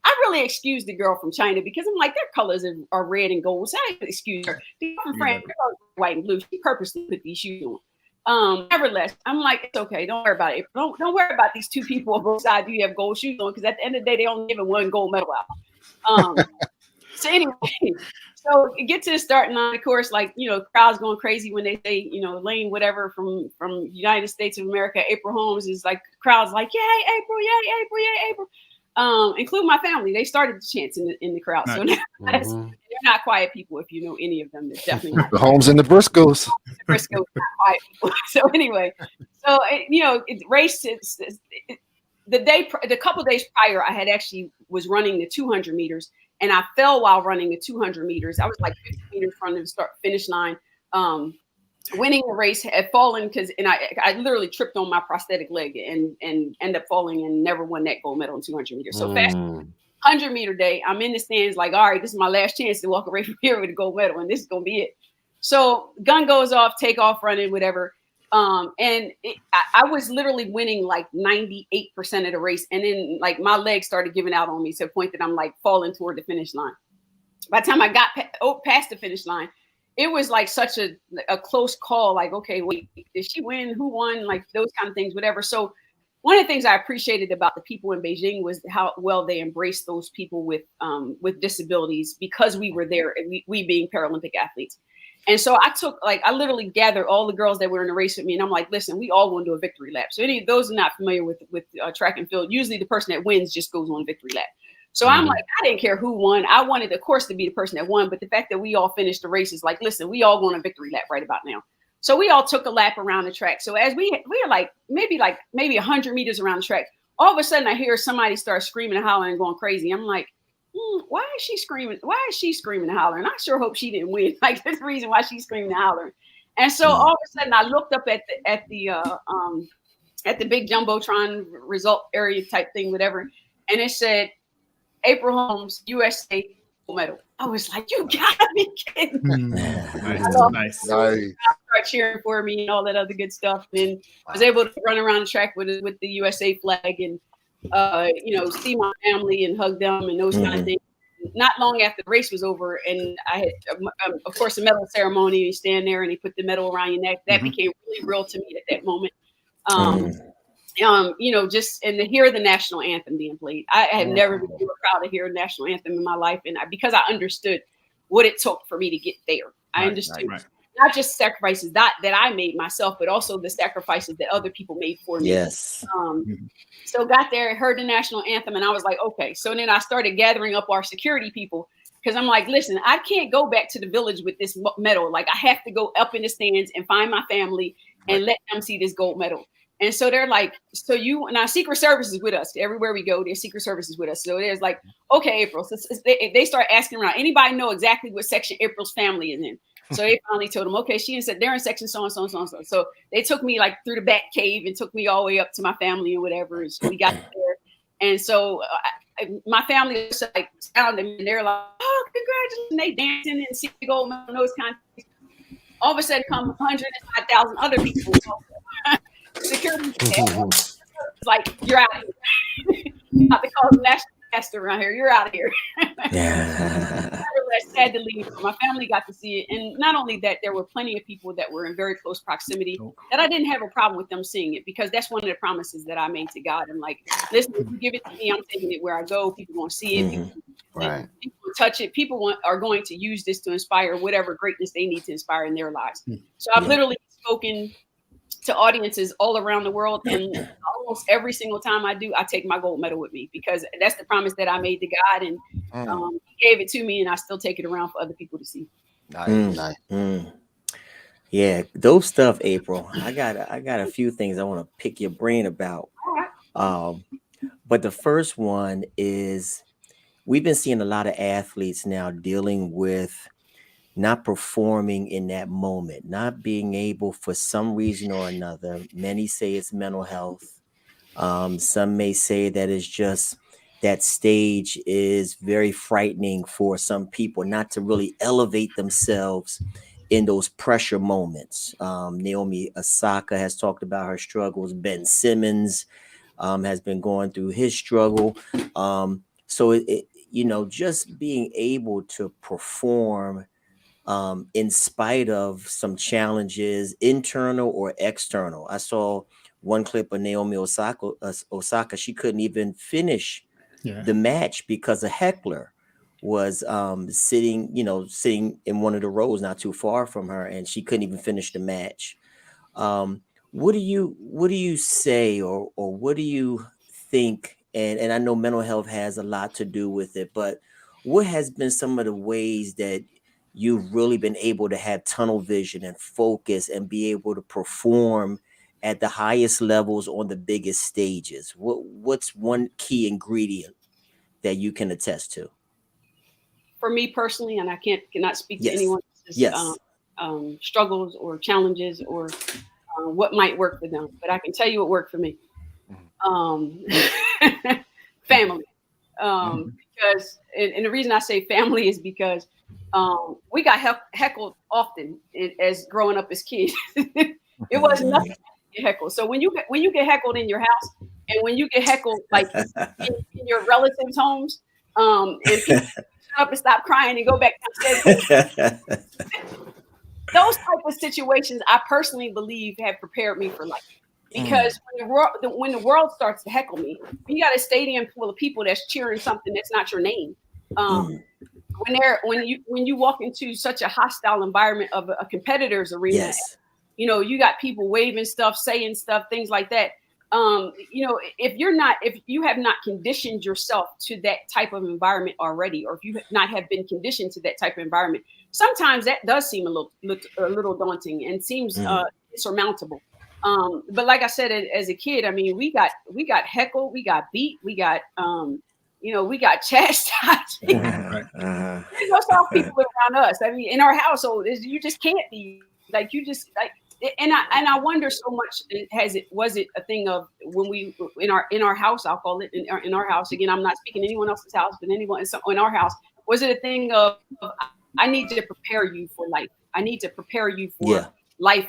I really excuse the girl from China because I'm like, their colors are red and gold, so I excuse her. The girl from France, white and blue, she purposely put these shoes on. Nevertheless, I'm like, it's okay. Don't worry about it. Don't worry about these two people on both sides. You have gold shoes on, because at the end of the day, they only giving one gold medal out. So anyway, so it gets to the starting line. Of course, like, crowds going crazy when they say, lane whatever from United States of America, April Holmes, is like, crowds like, yay, April, yay, April, yay, April. Including my family, they started the chants in the crowd. Nice. So now they're not quiet people. If you know any of them, they're definitely not. The Holmes and the Briscoes. Not quiet people. So anyway, race. The couple days prior, I had actually was running the 200 meters, and I fell while running the 200 meters. I was like 50 meters from the finish line. Winning the race, had fallen and I literally tripped on my prosthetic leg and ended up falling and never won that gold medal in 200 meters. So fast 100 meter day, I'm in the stands like, all right, this is my last chance to walk away from here with a gold medal, and this is gonna be it. So gun goes off, take off running, whatever. And I was literally winning like 98% of the race. And then like my legs started giving out on me to the point that I'm like falling toward the finish line. By the time I got past the finish line, it was like such a close call. Like, okay, wait, did she win? Who won? Like those kind of things, whatever. So one of the things I appreciated about the people in Beijing was how well they embraced those people with disabilities, because we were there, and we being Paralympic athletes. And so I literally gathered all the girls that were in the race with me, and I'm like, listen, we all want to do a victory lap. So any of those are not familiar with track and field, usually the person that wins just goes on victory lap. So I'm like, I didn't care who won. I wanted, of course, to be the person that won. But the fact that we all finished the race is like, listen, we all want a victory lap right about now. So we all took a lap around the track. So as we were like maybe 100 meters around the track, all of a sudden I hear somebody start screaming and hollering and going crazy. I'm like, why is she screaming? Why is she screaming and hollering? I sure hope she didn't win. Like, that's the reason why she's screaming and hollering. And so all of a sudden I looked up at the big jumbotron result area type thing, whatever, and it said, April Holmes, USA gold medal. I was like, you gotta be kidding me. Nice. Started cheering for me and all that other good stuff. And I was able to run around the track with the USA flag and see my family and hug them and those kind of things. Not long after the race was over, and I had, of course, a medal ceremony. You stand there and they put the medal around your neck. That became really real to me at that moment. Just and to hear the national anthem being played. I have never been more proud to hear a national anthem in my life, and because I understood what it took for me to get there. I understood not just sacrifices that I made myself, but also the sacrifices that other people made for me. Yes. So got there, heard the national anthem, and I was like, okay. So then I started gathering up our security people, because I'm like, listen, I can't go back to the village with this medal. Like, I have to go up in the stands and find my family and let them see this gold medal. And so they're like, now Secret Service is with us. Everywhere we go, there's Secret Services with us. So there's like, okay, April. So they start asking around, anybody know exactly what section April's family is in? So they finally told them, okay, they're in section so and so and so and so. So they took me like through the back cave and took me all the way up to my family and whatever. And so we got there. And so my family was like, and they're like, oh, congratulations. They dancing and see the gold medal and those kind of things. All of a sudden come 105,000 other people. Security like, you're out of here. You have to call the national disaster around here. You're out of here. Yeah. Sad to leave. My family got to see it, and not only that, there were plenty of people that were in very close proximity that I didn't have a problem with them seeing it, because that's one of the promises that I made to God. I'm like, listen, if you give it to me, I'm taking it where I go. People gonna see it. People touch it. People are going to use this to inspire whatever greatness they need to inspire in their lives. So I've literally spoken to audiences all around the world, and almost every single time I do, I take my gold medal with me, because that's the promise that I made to God, and He gave it to me, and I still take it around for other people to see. Nice. Yeah, those stuff, April. I got a few things I want to pick your brain about. But the first one is, we've been seeing a lot of athletes now dealing with not performing in that moment, not being able for some reason or another. Many say it's mental health. Some may say that it's just that stage is very frightening for some people, not to really elevate themselves in those pressure moments. Naomi Osaka has talked about her struggles. Ben Simmons has been going through his struggle. So just being able to perform in spite of some challenges, internal or external. I saw one clip of Naomi Osaka. She couldn't even finish the match because a heckler was sitting in one of the rows not too far from her, and she couldn't even finish the match. What do you say, or what do you think? And I know mental health has a lot to do with it, but what has been some of the ways that you've really been able to have tunnel vision and focus and be able to perform at the highest levels on the biggest stages? What's one key ingredient that you can attest to? For me personally, and I cannot speak to anyone else's struggles or challenges or what might work for them, but I can tell you what worked for me. Family. Because, and the reason I say family is because we got heckled often as growing up as kids. It was nothing to get heckled. So when you get heckled in your house, and when you get heckled like in your relatives' homes, and people shut up and stop crying and go back downstairs. Those type of situations, I personally believe, have prepared me for life. Because when the world starts to heckle me, you got a stadium full of people that's cheering something that's not your name. When you walk into such a hostile environment of a competitor's arena, yes. You got people waving stuff, saying stuff, things like that. If you have not conditioned yourself to that type of environment already, or if you not have been conditioned to that type of environment, sometimes that does seem a little daunting and seems insurmountable. But like I said, as a kid, I mean, we got heckled, we got beat, we got chastised. There's all people around us. I mean, in our household, you just can't be like, you just like. And I wonder so much. Was it a thing of when we in our house? I'll call it in our house again. I'm not speaking anyone else's house, but anyone in our house. Was it a thing of I need to prepare you for life? I need to prepare you for life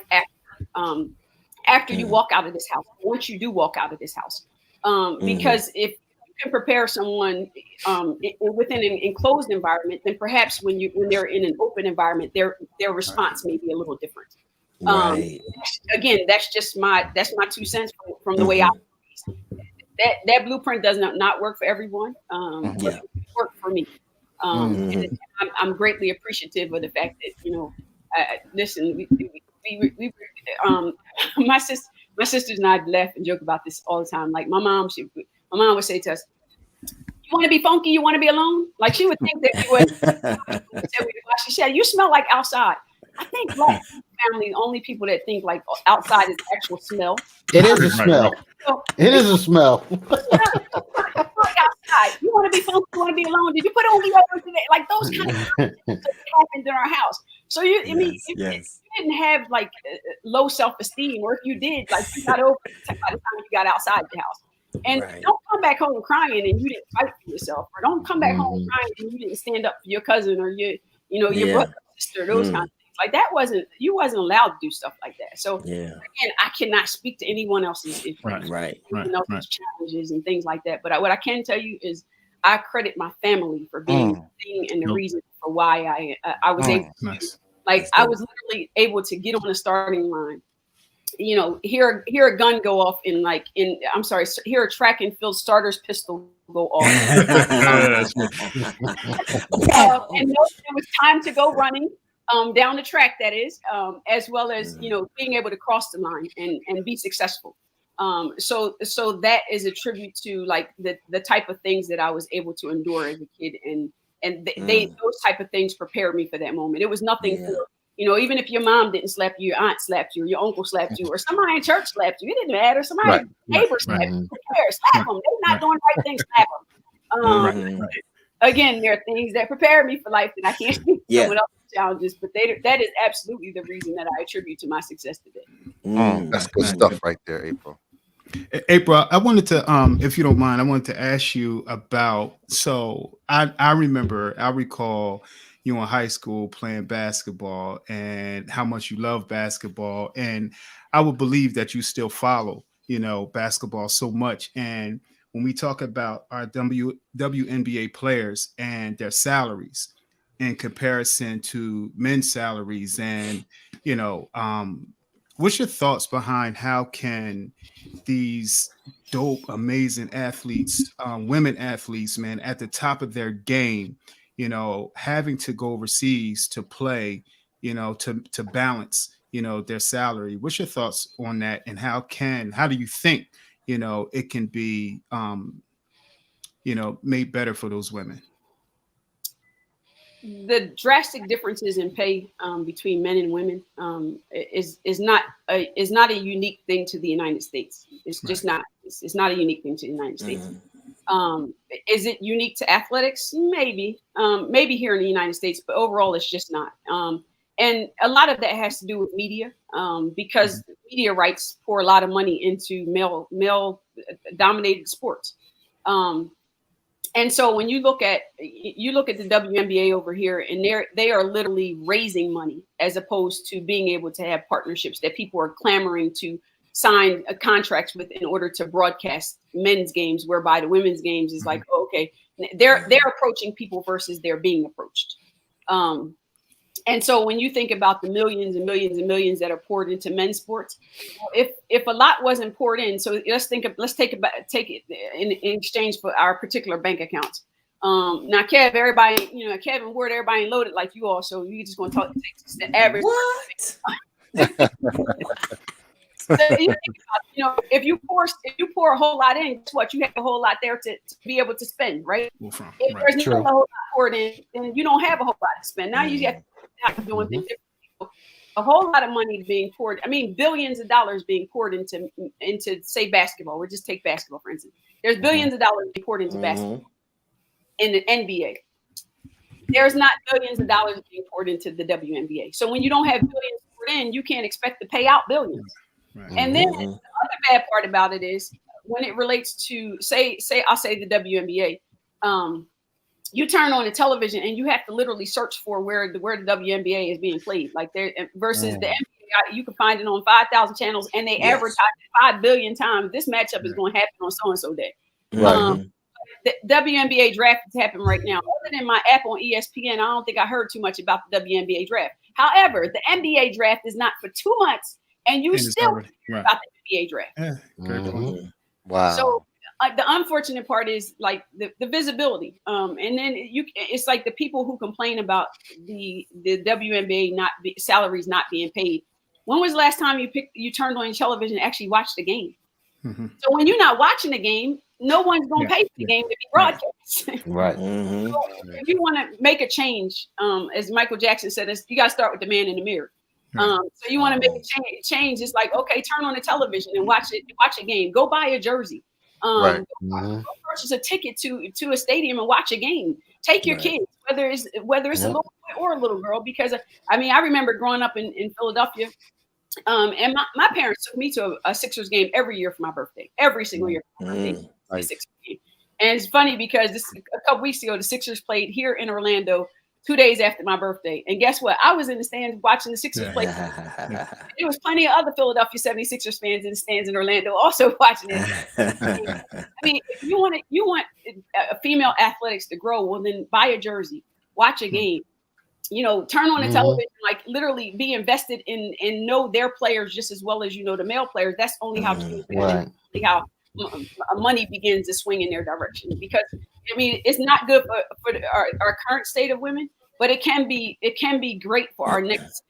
after you walk out of this house. Once you do walk out of this house, because if you can prepare someone within an enclosed environment, then perhaps when they're in an open environment, their response may be a little different. Right. Again, that's my 2 cents from the way I that blueprint does not work for everyone. But it worked for me. And I'm greatly appreciative of the fact that listen, my sisters and I laugh and joke about this all the time. Like my mom would say to us, "You want to be funky? You want to be alone?" Like she would think that we would. She said, "You smell like outside." I think Black family the only people that think like outside is actual smell. It is a smell. It is a smell. Outside. You want to be funky? You want to be alone? Did you put on deodorant today? Like those kind of things happened in our house. So you didn't have like low self-esteem, or if you did, like you got over it by the time you got outside the house. And don't come back home crying and you didn't fight for yourself, or don't come back home crying and you didn't stand up for your cousin or your brother, sister, those kind of things. Like you wasn't allowed to do stuff like that. So again, I cannot speak to anyone else's issues, challenges and things like that. But what I can tell you is I credit my family for being the thing and the reason for why I was able to, I was literally able to get on the starting line. Hear a gun go off hear a track and field starter's pistol go off. And it was time to go running down the track, that is, as well as being able to cross the line and be successful. So that is a tribute to like the type of things that I was able to endure as a kid, and those type of things prepared me for that moment. It was nothing for even if your mom didn't slap you, your aunt slapped you, or your uncle slapped you, or somebody in church slapped you, it didn't matter. Somebody neighbor slapped you, slap them. They're not doing the right thing, slap them. Again, there are things that prepare me for life that I can't speak to someone else's challenges, but that is absolutely the reason that I attribute to my success today. That's good stuff right there, April. April, I wanted to, if you don't mind, I wanted to ask you about, so I recall you in high school playing basketball and how much you love basketball. And I would believe that you still follow, basketball so much. And when we talk about our WNBA players and their salaries in comparison to men's salaries, and, what's your thoughts behind how can these dope, amazing athletes, women athletes, man, at the top of their game, having to go overseas to play, to balance, their salary. What's your thoughts on that? And how do you think, it can be, made better for those women? The drastic differences in pay between men and women is not a unique thing to the United States. It's just not. It's not a unique thing to the United States. Is it unique to athletics? Maybe here in the United States, but overall, it's just not. And a lot of that has to do with media, because media rights pour a lot of money into male dominated sports. And so when you look at the WNBA over here, and they are literally raising money as opposed to being able to have partnerships that people are clamoring to sign contracts with in order to broadcast men's games, whereby the women's games is like, oh, okay, they're approaching people versus they're being approached. And so when you think about the millions and millions and millions that are poured into men's sports, if a lot wasn't poured in, so let's take it in exchange for our particular bank accounts. Now, Kev, everybody, Kevin Ward, everybody ain't loaded like you all, so you just gonna talk the average. What? So if you pour a whole lot in, guess what? You have a whole lot there to be able to spend, right? If there's not a whole lot poured in, then you don't have a whole lot to spend. Now you have to doing things differently. A whole lot of money being poured. I mean, billions of dollars being poured into say basketball. We'll just take basketball for instance. There's billions of dollars being poured into basketball in the NBA. There's not billions of dollars being poured into the WNBA. So when you don't have billions poured in, you can't expect to pay out billions. Right. And then the other bad part about it is when it relates to say I'll say the WNBA, you turn on the television and you have to literally search for where the WNBA is being played. Like there versus the NBA, you can find it on 5,000 channels and they advertise it 5 billion times. This matchup is going to happen on so and so day. Right. The WNBA draft is happening right now. Other than my app on ESPN, I don't think I heard too much about the WNBA draft. However, the NBA draft is not for 2 months. And you still about the NBA draft. Yeah, great point. Wow. So the unfortunate part is like the visibility. And then it's like the people who complain about the WNBA salaries not being paid. When was the last time you turned on your television and actually watched the game? Mm-hmm. So when you're not watching the game, no one's going to pay for the game to be broadcast. Right. Mm-hmm. So if you want to make a change, as Michael Jackson said, you got to start with the man in the mirror. So you want to make a change. It's like, okay, turn on the television and watch a game. Go buy a jersey. Go purchase a ticket to a stadium and watch a game. Take your kids, whether it's a little boy or a little girl, because I remember growing up in Philadelphia, and my parents took me to a Sixers game every year for my birthday, every single year for my birthday. Sixers game. And it's funny because a couple weeks ago, the Sixers played here in Orlando 2 days after my birthday. And guess what? I was in the stands watching the Sixers play. There was plenty of other Philadelphia 76ers fans in the stands in Orlando also watching it. I mean, if you want female athletics to grow, well, then buy a jersey, watch a game, turn on the television, like literally be invested in and know their players just as well as you know the male players. That's only how how money begins to swing in their direction, because it's not good for our current state of women, but it can be great for our next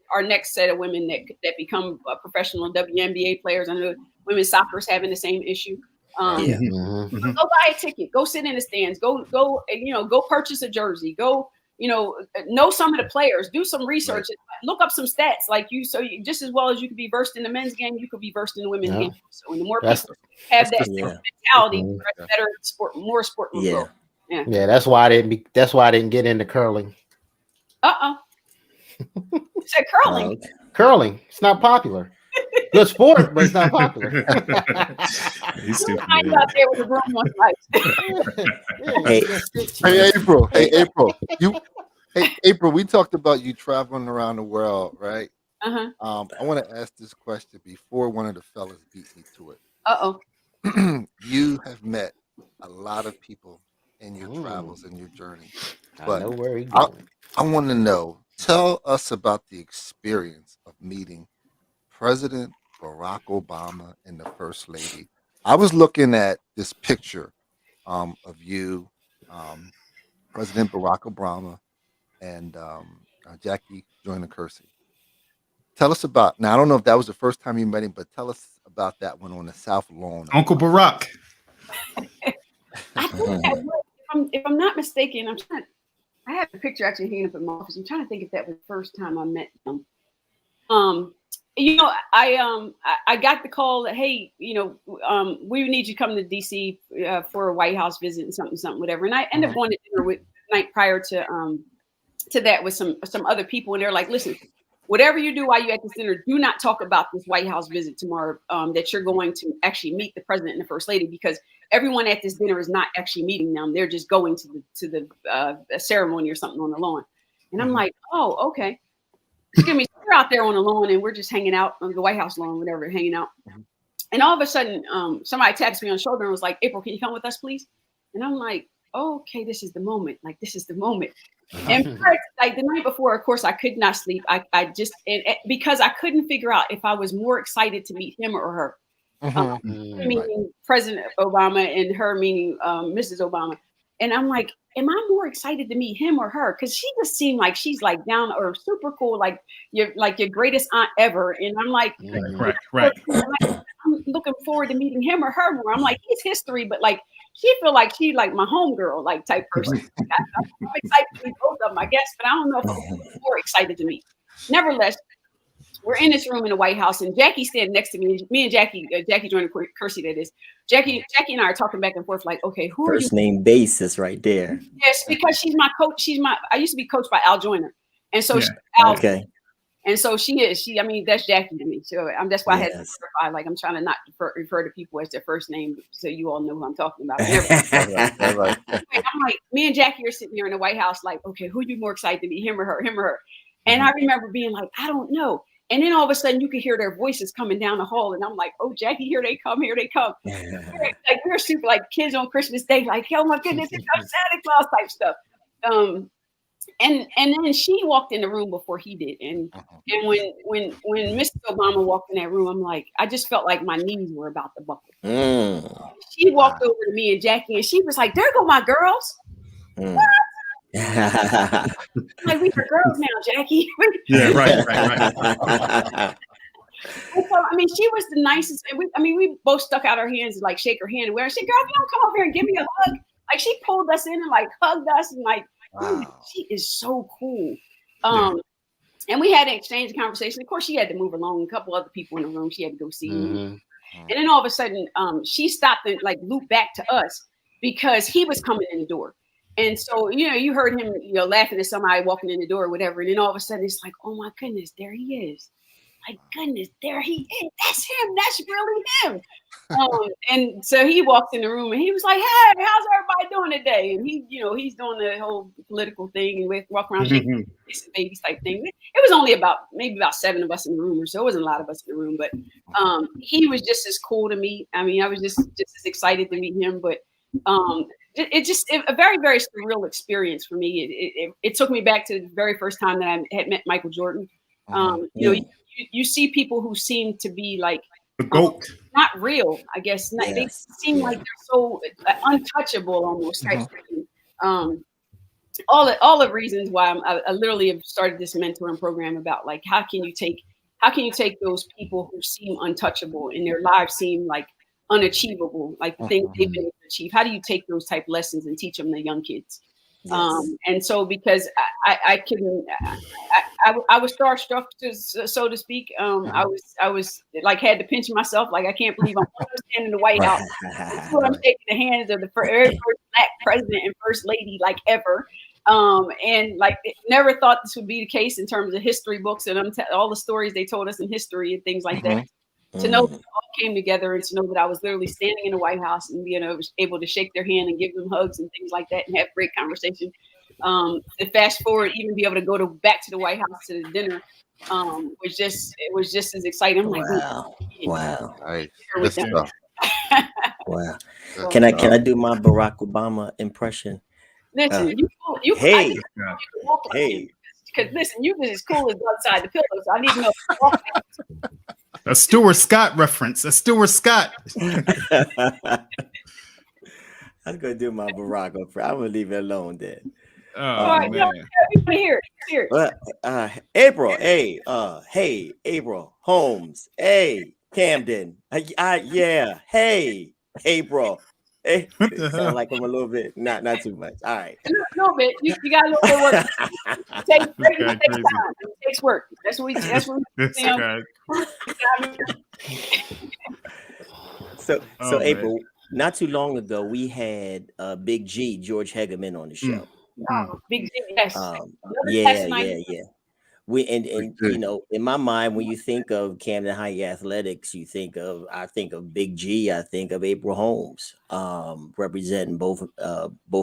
set of women that become professional WNBA players. I know women's soccer is having the same issue. Go buy a ticket, go sit in the stands, go purchase a jersey, go know some of the players, do some research, look up some stats, so you just as well as you could be versed in the men's game, you could be versed in the women's game. So and the more people have that mentality, better sport, more sport will grow. Yeah, that's why I didn't get into curling. You said curling. Curling. It's not popular. Good sport, but it's not popular. He's stupid. Out there with a broom one Hey, April. We talked about you traveling around the world, right? I want to ask this question before one of the fellas beat me to it. You have met a lot of people in your travels and your journey, but I know where he's going. I want to know. Tell us about the experience of meeting President Barack Obama and the First Lady. I was looking at this picture of you, President Barack Obama, and Jackie Joyner-Kersee. Tell us about. Now, I don't know if that was the first time you met him, but tell us about that one on the South Lawn. Uncle Barack. I think if I'm not mistaken, I have a picture actually hanging up in my office. I'm trying to think if that was the first time I met him. I got the call that, hey, we need you to come to DC for a White House visit and something, whatever. And I ended up going to dinner with night prior to that with some other people, and they're like, listen, whatever you do while you're at this dinner, do not talk about this White House visit tomorrow, that you're going to actually meet the president and the first lady, because everyone at this dinner is not actually meeting them. They're just going to the ceremony or something on the lawn. And I'm like, oh, okay. Excuse me, we're out there on the lawn and we're just hanging out on the White House lawn, whatever, hanging out. And all of a sudden, somebody taps me on the shoulder and was like, April, can you come with us, please? And I'm like, oh, okay, this is the moment. Like, this is the moment. And first, like the night before, of course, I could not sleep. I just, because I couldn't figure out if I was more excited to meet him or her. Meaning President Obama and her meaning Mrs. Obama. And I'm like, am I more excited to meet him or her? Because she just seemed like she's like down or super cool, like your greatest aunt ever. And I'm like, right. I'm looking forward to meeting him or her more. I'm like, he's history, but like she feel like she like my homegirl, like type person. I'm excited to meet both of them, I guess, but I don't know if I'm more excited to meet. Nevertheless, we're in this room in the White House, and Jackie's standing next to me. Me and Jackie joined Kersey, that is. Jackie and I are talking back and forth, like, okay, who first are you? Name basis right there. Yes, because she's my coach. I used to be coached by Al Joyner, and so she's Al. Okay. And so I mean, that's Jackie to me. So that's why I had to clarify. Like, I'm trying to not refer to people as their first name, so you all know who I'm talking about. I'm like, me and Jackie are sitting there in the White House, like, okay, who are you more excited to be, him or her, him or her? And I remember being like, I don't know. And then all of a sudden you could hear their voices coming down the hall. And I'm like, oh, Jackie, here they come. Like, we're super like kids on Christmas Day, like, oh my goodness, here comes Santa Claus type stuff. And then she walked in the room before he did. And when Mrs. Obama walked in that room, I'm like, I just felt like my knees were about to buckle. She walked over to me and Jackie, and she was like, there go my girls. What? Like, we are girls now, Jackie. Yeah, right. So, I mean, she was the nicest. And we both stuck out our hands and like shake her hand. And I said, girl, if you don't come over here and give me a hug. Like, she pulled us in and like hugged us and like, she is so cool. And we had an exchange conversation. Of course, she had to move along. A couple other people in the room she had to go see. And then all of a sudden, she stopped and like looped back to us because he was coming in the door. And so, you heard him, laughing at somebody walking in the door or whatever. And then all of a sudden it's like, oh my goodness, there he is. My goodness, there he is. That's him. That's really him. And so he walked in the room and he was like, hey, how's everybody doing today? And he, he's doing the whole political thing and we walk around shaking babies type thing. It was only maybe about 7 of us in the room or so. It wasn't a lot of us in the room, but he was just as cool to me. I mean, I was just as excited to meet him, but it just a very, very surreal experience for me. It took me back to the very first time that I had met Michael Jordan. You see people who seem to be like the GOAT, not real, I guess. They seem like they're so untouchable almost. All the reasons why I literally have started this mentoring program about like how can you take those people who seem untouchable and their lives seem like unachievable, like the things they've been able to achieve. How do you take those type lessons and teach them to young kids? And so because I was starstruck, so to speak. I was like had to pinch myself, like I can't believe I'm standing in the White House. So I'm shaking the hands of the very first Black president and first lady like ever. And like never thought this would be the case in terms of history books and all the stories they told us in history and things like that. To know that it all came together and to know that I was literally standing in the White House and being able to shake their hand and give them hugs and things like that and have great conversation. To fast forward, even be able to go back to the White House to the dinner was just as exciting. I'm like, wow. Right. Wow. Can I do my Barack Obama impression? Listen, you because listen, you was as cool as outside the pillow, so I need to know. A Stuart Scott reference. A Stuart Scott. I'm gonna do my Barack impression. I'm gonna leave it alone then. Man. You want to hear it? Well, April, hey, April, Holmes, hey, Camden, yeah, hey, April. Hey, sound like I'm a little bit, not too much. All right, a little bit. You got a little bit of work. It takes time. It takes work. That's what So April, not too long ago, we had Big G, George Hegerman, on the show. Big G, yes. Yeah. and you know, in my mind, when you think of Camden High athletics, I think of Big G, I think of April Holmes, representing both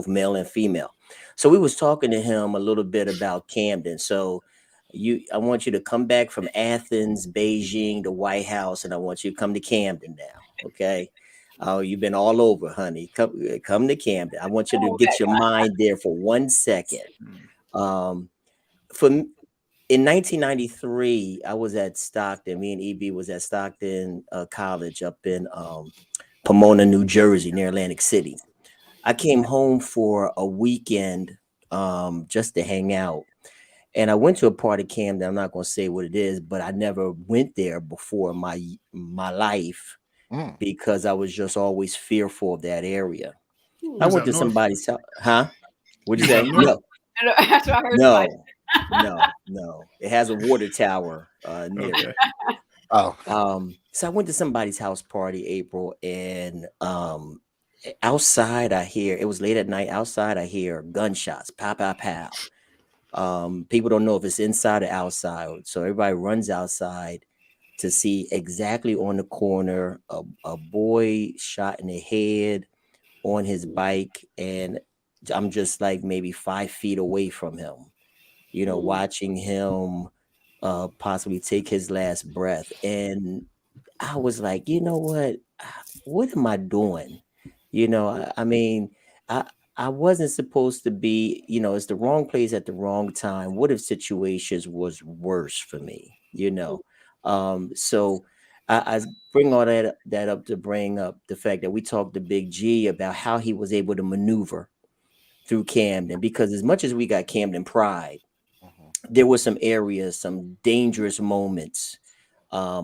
male and female. So we was talking to him a little bit about Camden. So I want you to come back from Athens, Beijing, the White House, and I want you to come to Camden now. Okay. Oh, you've been all over, honey. Come to Camden. I want you to get your mind there for 1 second. In 1993, I was at Stockton. Me and EB was at Stockton College up in Pomona, New Jersey, near Atlantic City. I came home for a weekend just to hang out. And I went to a part of Camden. I'm not going to say what it is, but I never went there before in my life because I was just always fearful of that area. I went to somebody's house. Huh? What'd you say? No. That's what I heard. No. It has a water tower near it. So I went to somebody's house party, April, and outside I hear, it was late at night, outside I hear gunshots, pow, pow, pow. People don't know if it's inside or outside. So everybody runs outside to see exactly on the corner a boy shot in the head on his bike. And I'm just like maybe 5 feet away from him, you know, watching him possibly take his last breath. And I was like, you know what am I doing? You know, I mean, I wasn't supposed to be, you know, it's the wrong place at the wrong time. What if situations was worse for me, you know? So I bring all that up to bring up the fact that we talked to Big G about how he was able to maneuver through Camden, because as much as we got Camden pride, there were some areas, some dangerous moments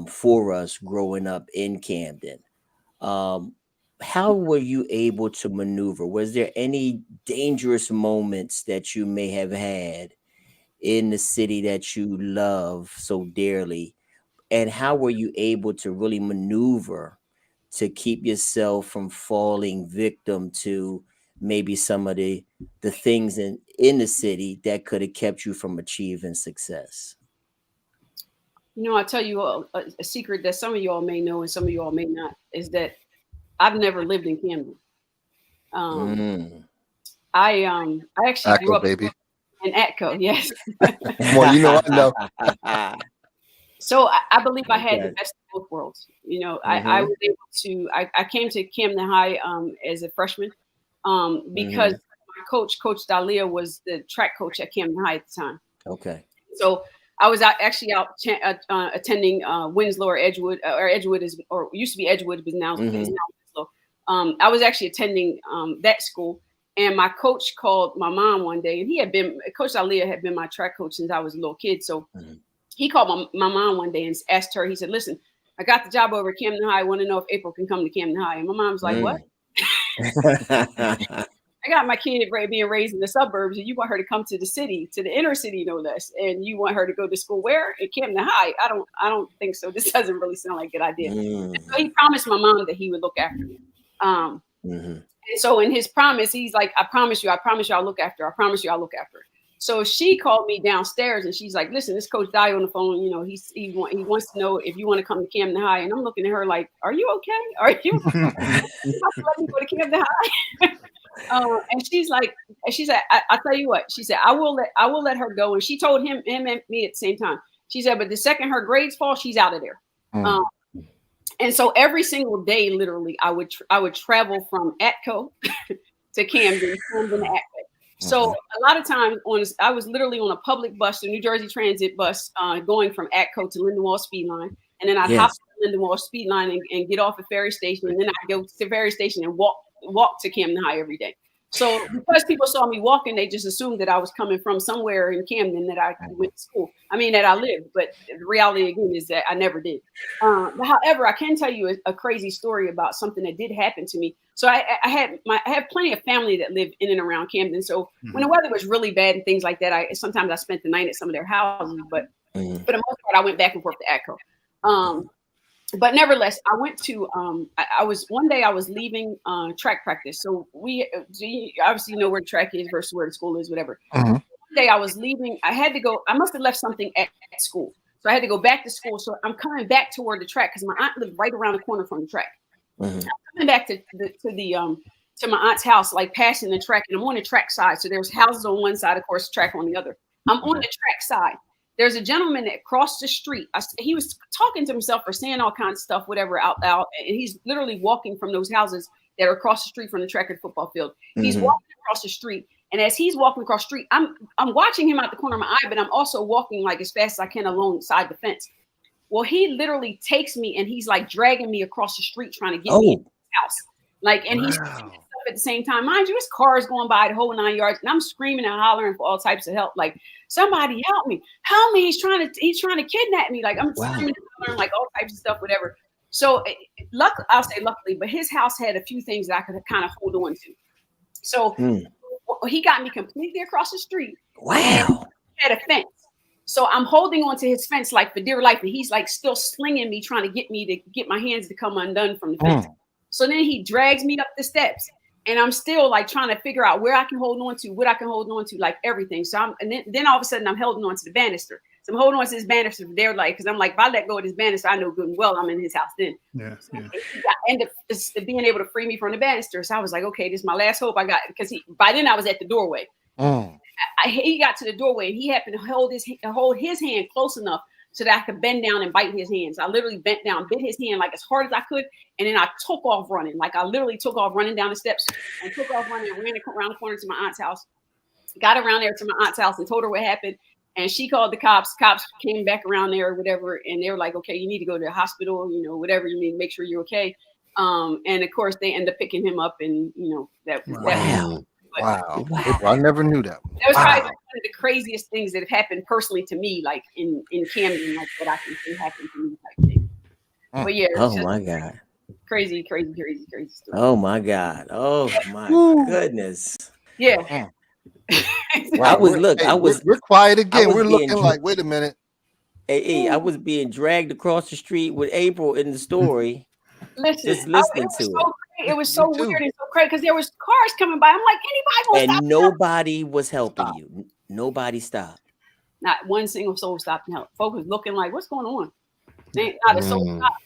for us growing up in Camden. How were you able to maneuver? Was there any dangerous moments that you may have had in the city that you love so dearly? And how were you able to really maneuver to keep yourself from falling victim to maybe some of the things in the city that could have kept you from achieving success? You know, I'll tell you a secret that some of y'all may know and some of y'all may not, is that I've never lived in Camden. I actually grew up in Atco, yes. Well, you know, I know. So I believe I had the best of both worlds. You know, I was able to. I came to Camden High as a freshman because my coach, Coach Dahlia, was the track coach at Camden High at the time. Okay. So I was out attending Winslow or Edgewood, or Edgewood is, or used to be Edgewood, but now is now Winslow. I was actually attending that school, and my coach called my mom one day, and Coach Dahlia had been my track coach since I was a little kid. So he called my mom one day and asked her, he said, "Listen, I got the job over at Camden High. I want to know if April can come to Camden High." And my mom's like, "What?" I got my kid being raised in the suburbs, and you want her to come to the city, to the inner city, no less, and you want her to go to school where? At Camden High? I don't think so. This doesn't really sound like a good idea. And so he promised my mom that he would look after me. And so in his promise, he's like, I promise you, I'll look after her. I promise you, I'll look after her. So she called me downstairs, and she's like, "Listen, this Coach Dye on the phone. You know, he wants to know if you want to come to Camden High." And I'm looking at her like, "Are you okay? Are you about to let me go to Camden High?" And she's like, she said, "I tell you what," she said, I will let her go." And she told him and me at the same time. She said, "But the second her grades fall, she's out of there." And so every single day, literally, I would travel from Atco to Camden to Atco. So a lot of times I was literally on a public bus, the New Jersey Transit bus, going from Atco to Lindenwold Speed Line. And then I'd hop on the Lindenwold Speed Line and get off at Ferry Station. And then I'd go to the Ferry Station and walk to Camden High every day. So because people saw me walking, they just assumed that I was coming from somewhere in Camden that I went to school. I mean, that I lived. But the reality, again, is that I never did. However, I can tell you a crazy story about something that did happen to me. So I have plenty of family that lived in and around Camden. So when the weather was really bad and things like that, sometimes I spent the night at some of their houses. But for the most part, I went back and forth to Atco. But nevertheless, I went to one day I was leaving track practice. So you obviously know where the track is versus where the school is, whatever. One day I was leaving. I had to go. I must have left something at school. So I had to go back to school. So I'm coming back toward the track because my aunt lived right around the corner from the track. I'm coming back to my aunt's house, like passing the track, and I'm on the track side. So there's houses on one side, of course, track on the other. I'm on the track side. There's a gentleman that crossed the street. He was talking to himself or saying all kinds of stuff, whatever, out, and he's literally walking from those houses that are across the street from the track and football field. He's walking across the street. And as he's walking across the street, I'm watching him out the corner of my eye, but I'm also walking like as fast as I can alongside the fence. Well, he literally takes me and he's like dragging me across the street trying to get me in his house. Like, and he's doing stuff at the same time. Mind you, his car is going by the whole 9 yards, and I'm screaming and hollering for all types of help. Like, somebody help me. Help me. He's trying to kidnap me. Like, I'm screaming and hollering, like all types of stuff, whatever. So I'll say luckily, but his house had a few things that I could kind of hold on to. So he got me completely across the street. Wow. He had a fence. So I'm holding on to his fence like for dear life, and he's like still slinging me, trying to get my hands to come undone from the fence. So then he drags me up the steps, and I'm still like trying to figure out where I can hold on to, what I can hold on to, like everything. So then all of a sudden I'm holding on to the banister. So I'm holding on to this banister for dear life, because I'm like, if I let go of this banister, I know good and well I'm in his house then. Yeah. I ended up being able to free me from the banister. So I was like, okay, this is my last hope I got, because by then I was at the doorway. He got to the doorway, and he happened to hold his hand close enough so that I could bend down and bite his hands. I literally bent down, bit his hand like as hard as I could, and then I took off running. Like I literally took off running down the steps and took off running and ran around the corner to my aunt's house. Got around there to my aunt's house and told her what happened. And she called the cops. Cops came back around there or whatever, and they were like, okay, you need to go to the hospital, whatever you need, make sure you're okay. And of course, they end up picking him up, and Wow. I never knew that. That was probably one of the craziest things that have happened personally to me, like in Camden, like what I can say happened to me type thing. But yeah. Oh my God. Crazy story. Oh my God. Oh my goodness. Yeah. Wow. We're quiet again. We're looking like, wait a minute. Hey, I was being dragged across the street with April in the story. Just listening to it. It was so weird and so crazy because there was cars coming by. I'm like, anybody gonna stop? And nobody was helping you. Nobody stopped. Not one single soul stopped and helped. Folks was looking like, what's going on? Not a soul stopped.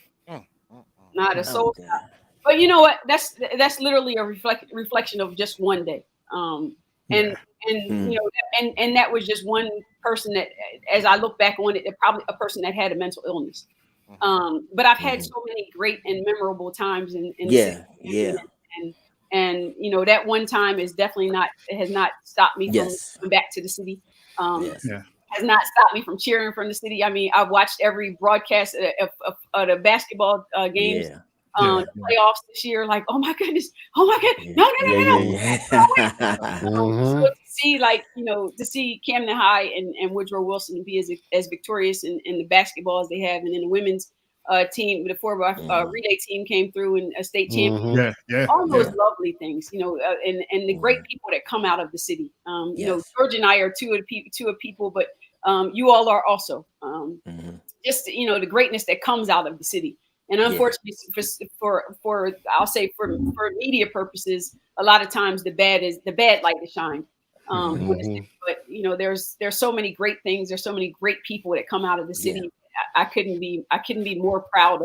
Not a soul stopped. But you know what? That's literally a reflection of just one day. And that was just one person that, as I look back on it, probably a person that had a mental illness. But I've had so many great and memorable times in and that one time is definitely has not stopped me from coming back to the city. Has not stopped me from cheering from the city. I mean, I've watched every broadcast of the basketball games. Playoffs this year, like, oh my goodness, no. So to see, like, to see Camden High and Woodrow Wilson be as victorious in the basketball as they have, and then the women's team, the 4x relay team came through and a state champion. All those lovely things, and the great people that come out of the city. George and I are two of people, but you all are also just the greatness that comes out of the city. And unfortunately, for I'll say for media purposes, a lot of times the bad light is shined. But there's so many great things. There's so many great people that come out of the city. I couldn't be more proud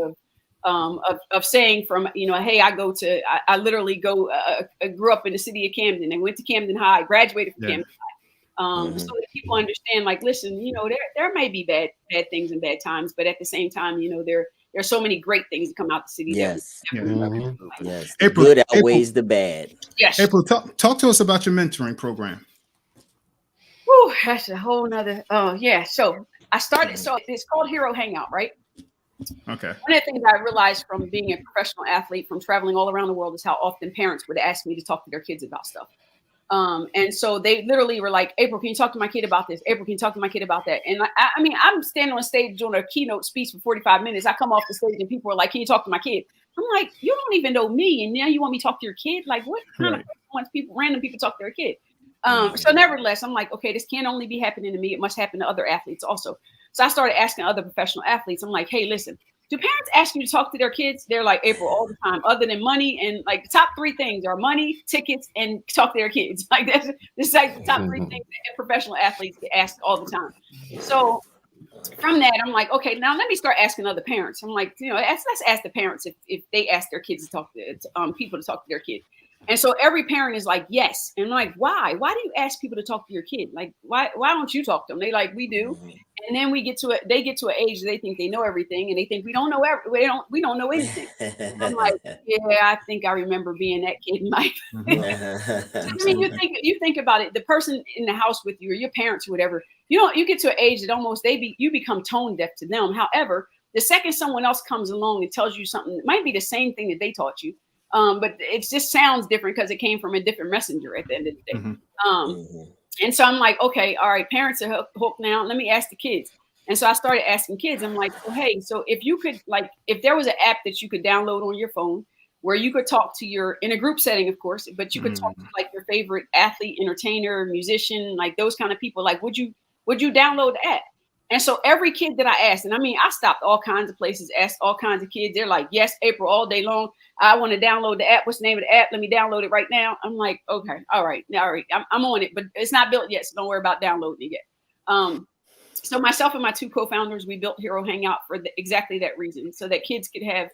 of saying from hey, I literally grew up in the city of Camden and went to Camden High, graduated from Camden High. So that people understand, like, listen, there may be bad things and bad times, but at the same time, there's so many great things that come out the city. Yes. April, good outweighs the bad. Yes. April, talk to us about your mentoring program. Whew, that's a whole nother. So I started. So it's called Hero Hangout, right? Okay. One of the things I realized from being a professional athlete, from traveling all around the world, is how often parents would ask me to talk to their kids about stuff. And so they literally were like, April, can you talk to my kid about this? April, can you talk to my kid about that? And I mean, I'm standing on stage doing a keynote speech for 45 minutes. I come off the stage and people are like, can you talk to my kid? I'm like, you don't even know me. And now you want me to talk to your kid? Like, what kind of person wants random people talk to their kid? So nevertheless, I'm like, okay, this can't only be happening to me. It must happen to other athletes also. So I started asking other professional athletes. I'm like, hey, listen, do parents ask you to talk to their kids? They're like, April, all the time, other than money. And like the top 3 things are money, tickets, and talk to their kids. Like this is like the top 3 things that professional athletes get asked all the time. So from that, I'm like, okay, now let me start asking other parents. I'm like, let's ask the parents if they ask their kids to talk to people to talk to their kids. And so every parent is like, yes. And I'm like, why? Why do you ask people to talk to your kid? Like, why don't you talk to them? They like, we do. And then they get to an age they think they know everything, and they think we don't know we don't know anything. And I'm like, yeah, I think I remember being that kid in life. I mean, you think about it, the person in the house with you or your parents or whatever, you get to an age that almost you become tone deaf to them. However, the second someone else comes along and tells you something, it might be the same thing that they taught you. But it just sounds different because it came from a different messenger at the end of the day. And so I'm like, okay, all right, parents are hooked now. Let me ask the kids. And so I started asking kids. I'm like, well, hey, so if you could, like, if there was an app that you could download on your phone where you could talk to in a group setting, of course, but you could talk to like your favorite athlete, entertainer, musician, like those kind of people, like, would you download the app? And so every kid that I asked, and I mean, I stopped all kinds of places, asked all kinds of kids. They're like, yes, April, all day long. I want to download the app. What's the name of the app? Let me download it right now. I'm like, okay, all right. I'm on it, but it's not built yet. So don't worry about downloading it yet. So myself and my 2 co-founders, we built Hero Hangout for exactly that reason, so that kids could have,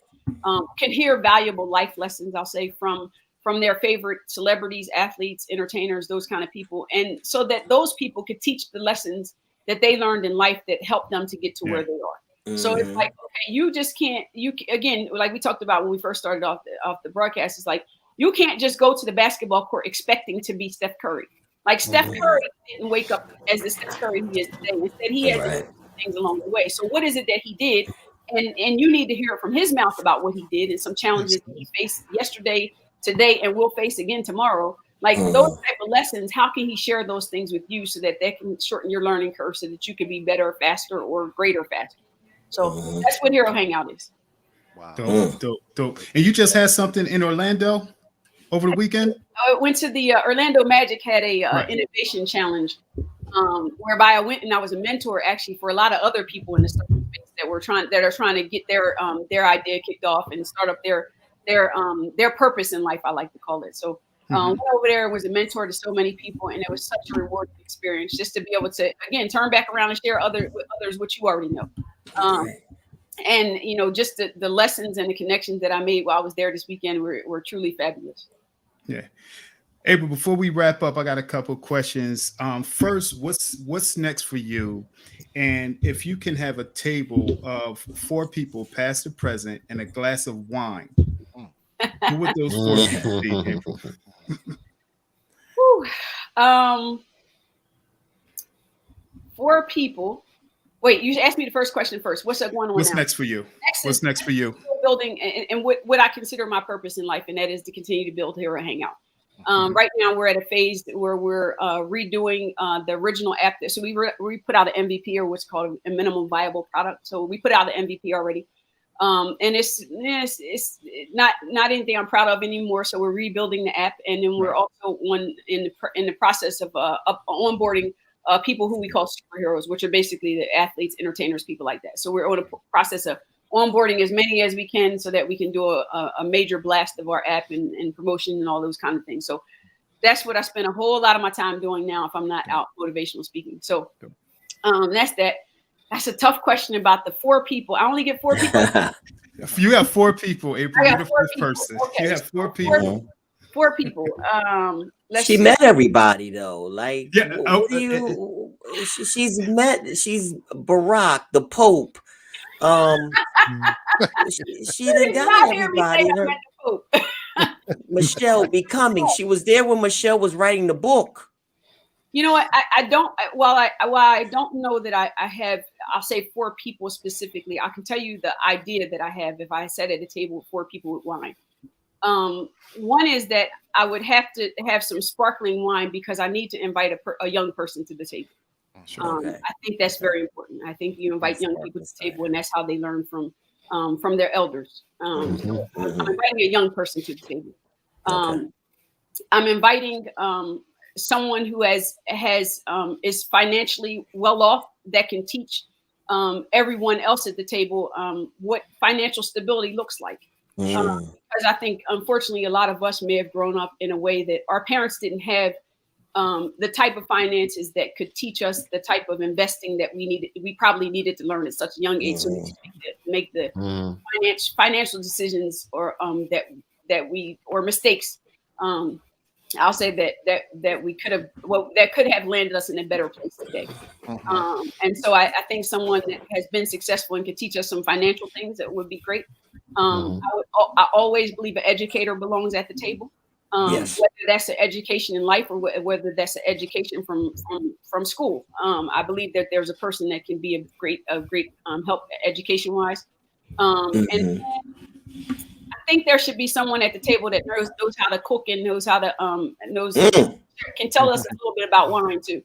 could hear valuable life lessons, I'll say, from their favorite celebrities, athletes, entertainers, those kind of people. And so that those people could teach the lessons that they learned in life that helped them to get to where they are. So it's like, okay, you just can't, again, like we talked about when we first started off the broadcast, it's like, you can't just go to the basketball court expecting to be Steph Curry. Like Steph Curry didn't wake up as the Steph Curry he is today. Instead, he had things along the way. So what is it that he did? And you need to hear it from his mouth about what he did and some challenges that he faced yesterday, today, and will face again tomorrow. Like those type of lessons, how can he share those things with you so that they can shorten your learning curve so that you can be better, faster, or greater faster? So that's what Hero Hangout is. Wow. Dope. And you just had something in Orlando over the weekend? I went to the Orlando Magic had a innovation challenge whereby I went and I was a mentor actually for a lot of other people in the startup space that are trying to get their idea kicked off and start up their purpose in life, I like to call it. So went over there, was a mentor to so many people, and it was such a rewarding experience just to be able to, again, turn back around and share with others what you already know. And, just the lessons and the connections that I made while I was there this weekend were truly fabulous. Yeah. April, before we wrap up, I got a couple questions. First, what's next for you? And if you can have a table of 4 people, past or present, and a glass of wine, who would those 4 people be, April? Whew. 4 people. Wait, you asked me the first question first. What's going on? What's next for you? What's next for you? Building and what I consider my purpose in life, and that is to continue to build Hero Hangout. Right now, we're at a phase where we're redoing the original app. So we put out an MVP, or what's called a minimum viable product. So we put out an MVP already, and it's not anything I'm proud of anymore. So we're rebuilding the app, and then we're also in the process of onboarding people who we call superheroes, which are basically the athletes, entertainers, people like that. So we're on a process of onboarding as many as we can so that we can do a major blast of our app and promotion and all those kind of things. So that's what I spend a whole lot of my time doing now if I'm not out motivational speaking. So that's that. That's a tough question about the 4 people. I only get 4 people. You have 4 people, April. You're the first person. Okay. You have 4 people. 4 people. She met everybody though. Like, she's Barack, the Pope. She done got everybody. Michelle Becoming. She was there when Michelle was writing the book. You know what? I don't know that I have, I'll say 4 people specifically. I can tell you the idea that I have if I sat at a table with 4 people with wine. One is that I would have to have some sparkling wine because I need to invite a young person to the table. Sure. I think that's very important. I think you invite young people to the table, and that's how they learn from their elders. So I'm inviting a young person to the table. I'm inviting someone who is financially well off that can teach everyone else at the table what financial stability looks like. Because I think, unfortunately, a lot of us may have grown up in a way that our parents didn't have the type of finances that could teach us the type of investing that we probably needed to learn at such a young age, so we could make the financial decisions or mistakes. I'll say that we could have, that could have landed us in a better place today. And so I think someone that has been successful and can teach us some financial things, that would be great. I always believe an educator belongs at the table. Whether that's an education in life or whether that's an education from school. I believe that there's a person that can be a great help education wise. And I think there should be someone at the table that knows how to cook and knows how to can tell us a little bit about wine too.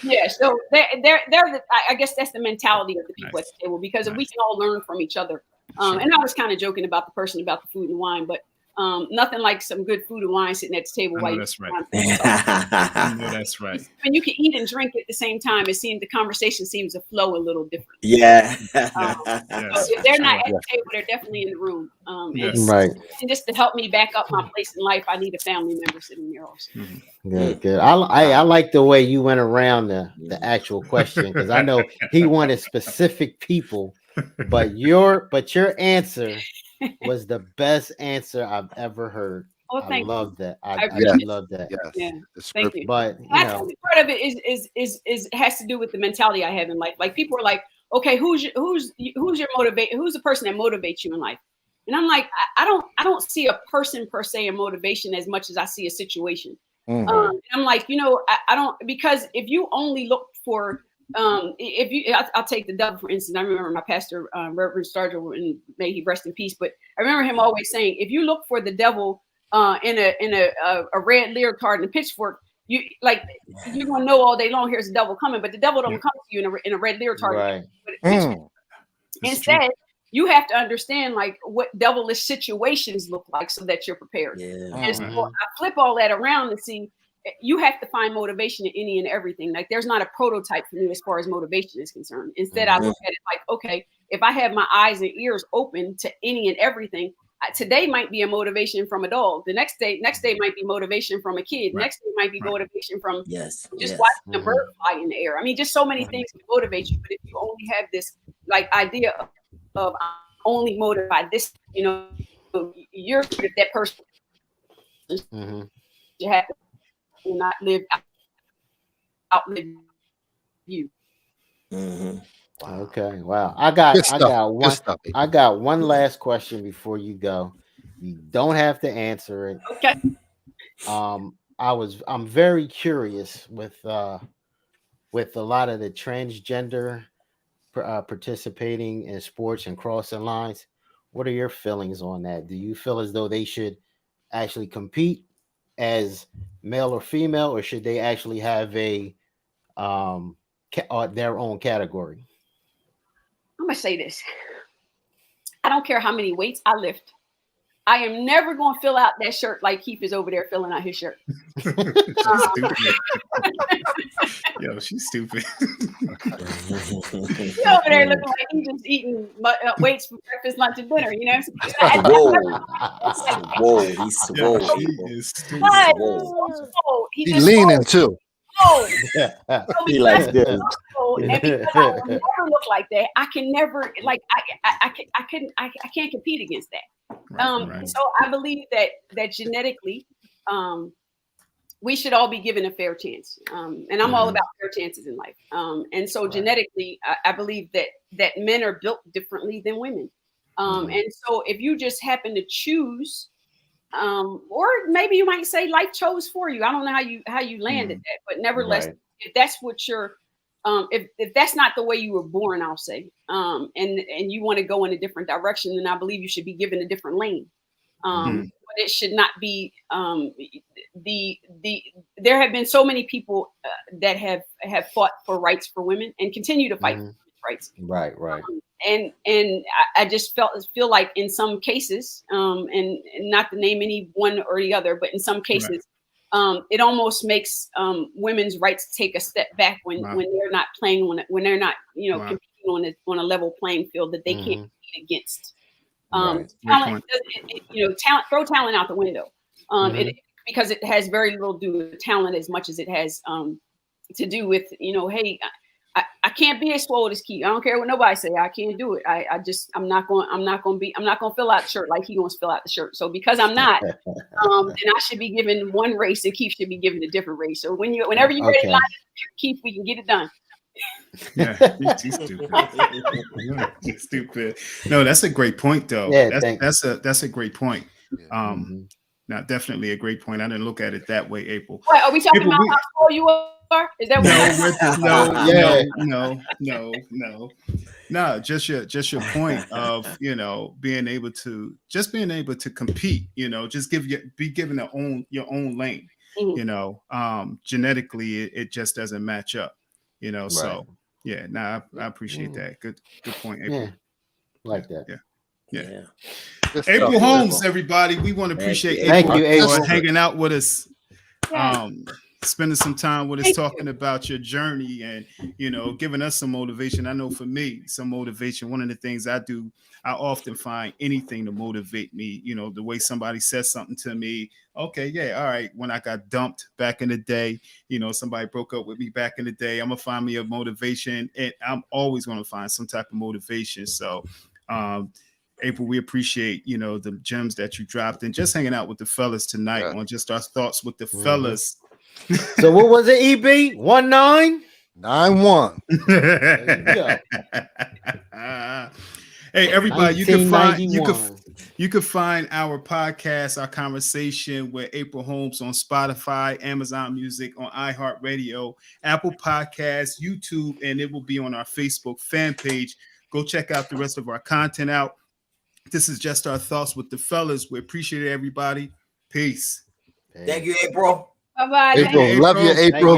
Yeah, so I guess that's the mentality of the people at the table, because if we can all learn from each other. And I was kind of joking about the person about the food and wine, but nothing like some good food and wine sitting at the table. That's right. That's right. When you can eat and drink at the same time, the conversation seems to flow a little different. Yeah. So if they're not at the table, they're definitely in the room. And just to help me back up my place in life, I need a family member sitting there also. Good. I like the way you went around the actual question, because I know he wanted specific people, but your answer was the best answer I've ever heard. Oh, I love that. I love that. Yes. Yeah, thank you. But part of it has to do with the mentality I have in life. Like, people are like, okay, who's the person that motivates you in life? And I'm like, I don't see a person per se in motivation as much as I see a situation. And I'm like, I don't, because if you only look for I'll take the devil for instance. I remember my pastor, Reverend Starger, and may he rest in peace. But I remember him always saying, if you look for the devil in a red leotard and a pitchfork, you're gonna know all day long here's the devil coming. But the devil don't come to you in a red leotard. Right. Instead, you have to understand like what devilish situations look like so that you're prepared. And so I flip all that around and see. You have to find motivation in any and everything. Like, there's not a prototype for me as far as motivation is concerned. Instead, I look at it like, okay, if I have my eyes and ears open to any and everything, today might be a motivation from a dog. The next day might be motivation from a kid. Next day might be motivation from just watching a bird fly in the air. I mean, just so many things can motivate you. But if you only have this like idea of only motivated by this, you're that person. You have to not outlive you. Okay. Wow. I got one last question before you go. You don't have to answer it. Okay. I'm very curious with a lot of the transgender participating in sports and crossing lines. What are your feelings on that? Do you feel as though they should actually compete as male or female, or should they actually have a their own category? I'm gonna say this. I don't care how many weights I lift. I am never going to fill out that shirt like Keith is over there filling out his shirt. Yo, she's stupid. He's over there looking like he's just eating weights for breakfast, lunch, and dinner. Whoa, he's swole. He's leaning too. He likes this. And because I will never look like that, I can never I can't compete against that. So I believe that genetically, we should all be given a fair chance. And I'm all about fair chances in life. And so genetically, I believe that men are built differently than women. And so if you just happen to choose, or maybe you might say life chose for you. I don't know how you landed that, but nevertheless, if that's what you're, if that's not the way you were born, I'll say, and you want to go in a different direction, then I believe you should be given a different lane. But it should not be there have been so many people that have fought for rights for women and continue to fight for rights. Right. And I just feel like in some cases, and not to name any one or the other, but in some cases, it almost makes women's rights take a step back when they're not playing when they're not competing on a level playing field that they can't compete against. Talent, talent, throw talent out the window. Because it has very little to do with talent as much as it has to do with, hey, I can't be as swole as Keith. I don't care what nobody say. I can't do it. I'm not going to fill out the shirt like he wants to fill out the shirt. So because I'm not, then I should be given one race and Keith should be given a different race. So whenever you're ready to line up, Keith, we can get it done. Yeah, you're too stupid. You're stupid. No, that's a great point though. Yeah, that's a great point. Now, definitely a great point. I didn't look at it that way, April. What, are we talking about how small you are? Is that no, just your point of being able to compete, just be given your own lane. Genetically it just doesn't match up, so I appreciate that. Good point, April. Yeah, like that. Yeah. April Holmes, everybody. We want to appreciate April for hanging out with us, spending some time with us, talking about your journey and, giving us some motivation. I know for me, some motivation. One of the things I do, I often find anything to motivate me, the way somebody says something to me. Okay, yeah, all right. When I got dumped back in the day, somebody broke up with me back in the day, I'm going to find me a motivation, and I'm always going to find some type of motivation. So, April, we appreciate, the gems that you dropped and just hanging out with the fellas tonight on Just Our Thoughts with the Fellas. So what was it, EB? 1991. Hey, everybody, you can find our podcast, our conversation with April Holmes on Spotify, Amazon Music, on iHeartRadio, Apple Podcasts, YouTube, and it will be on our Facebook fan page. Go check out the rest of our content out. This is Just Our Thoughts with the Fellas. We appreciate it, everybody. Peace. Thank you, April. Bye-bye. April, love you, April.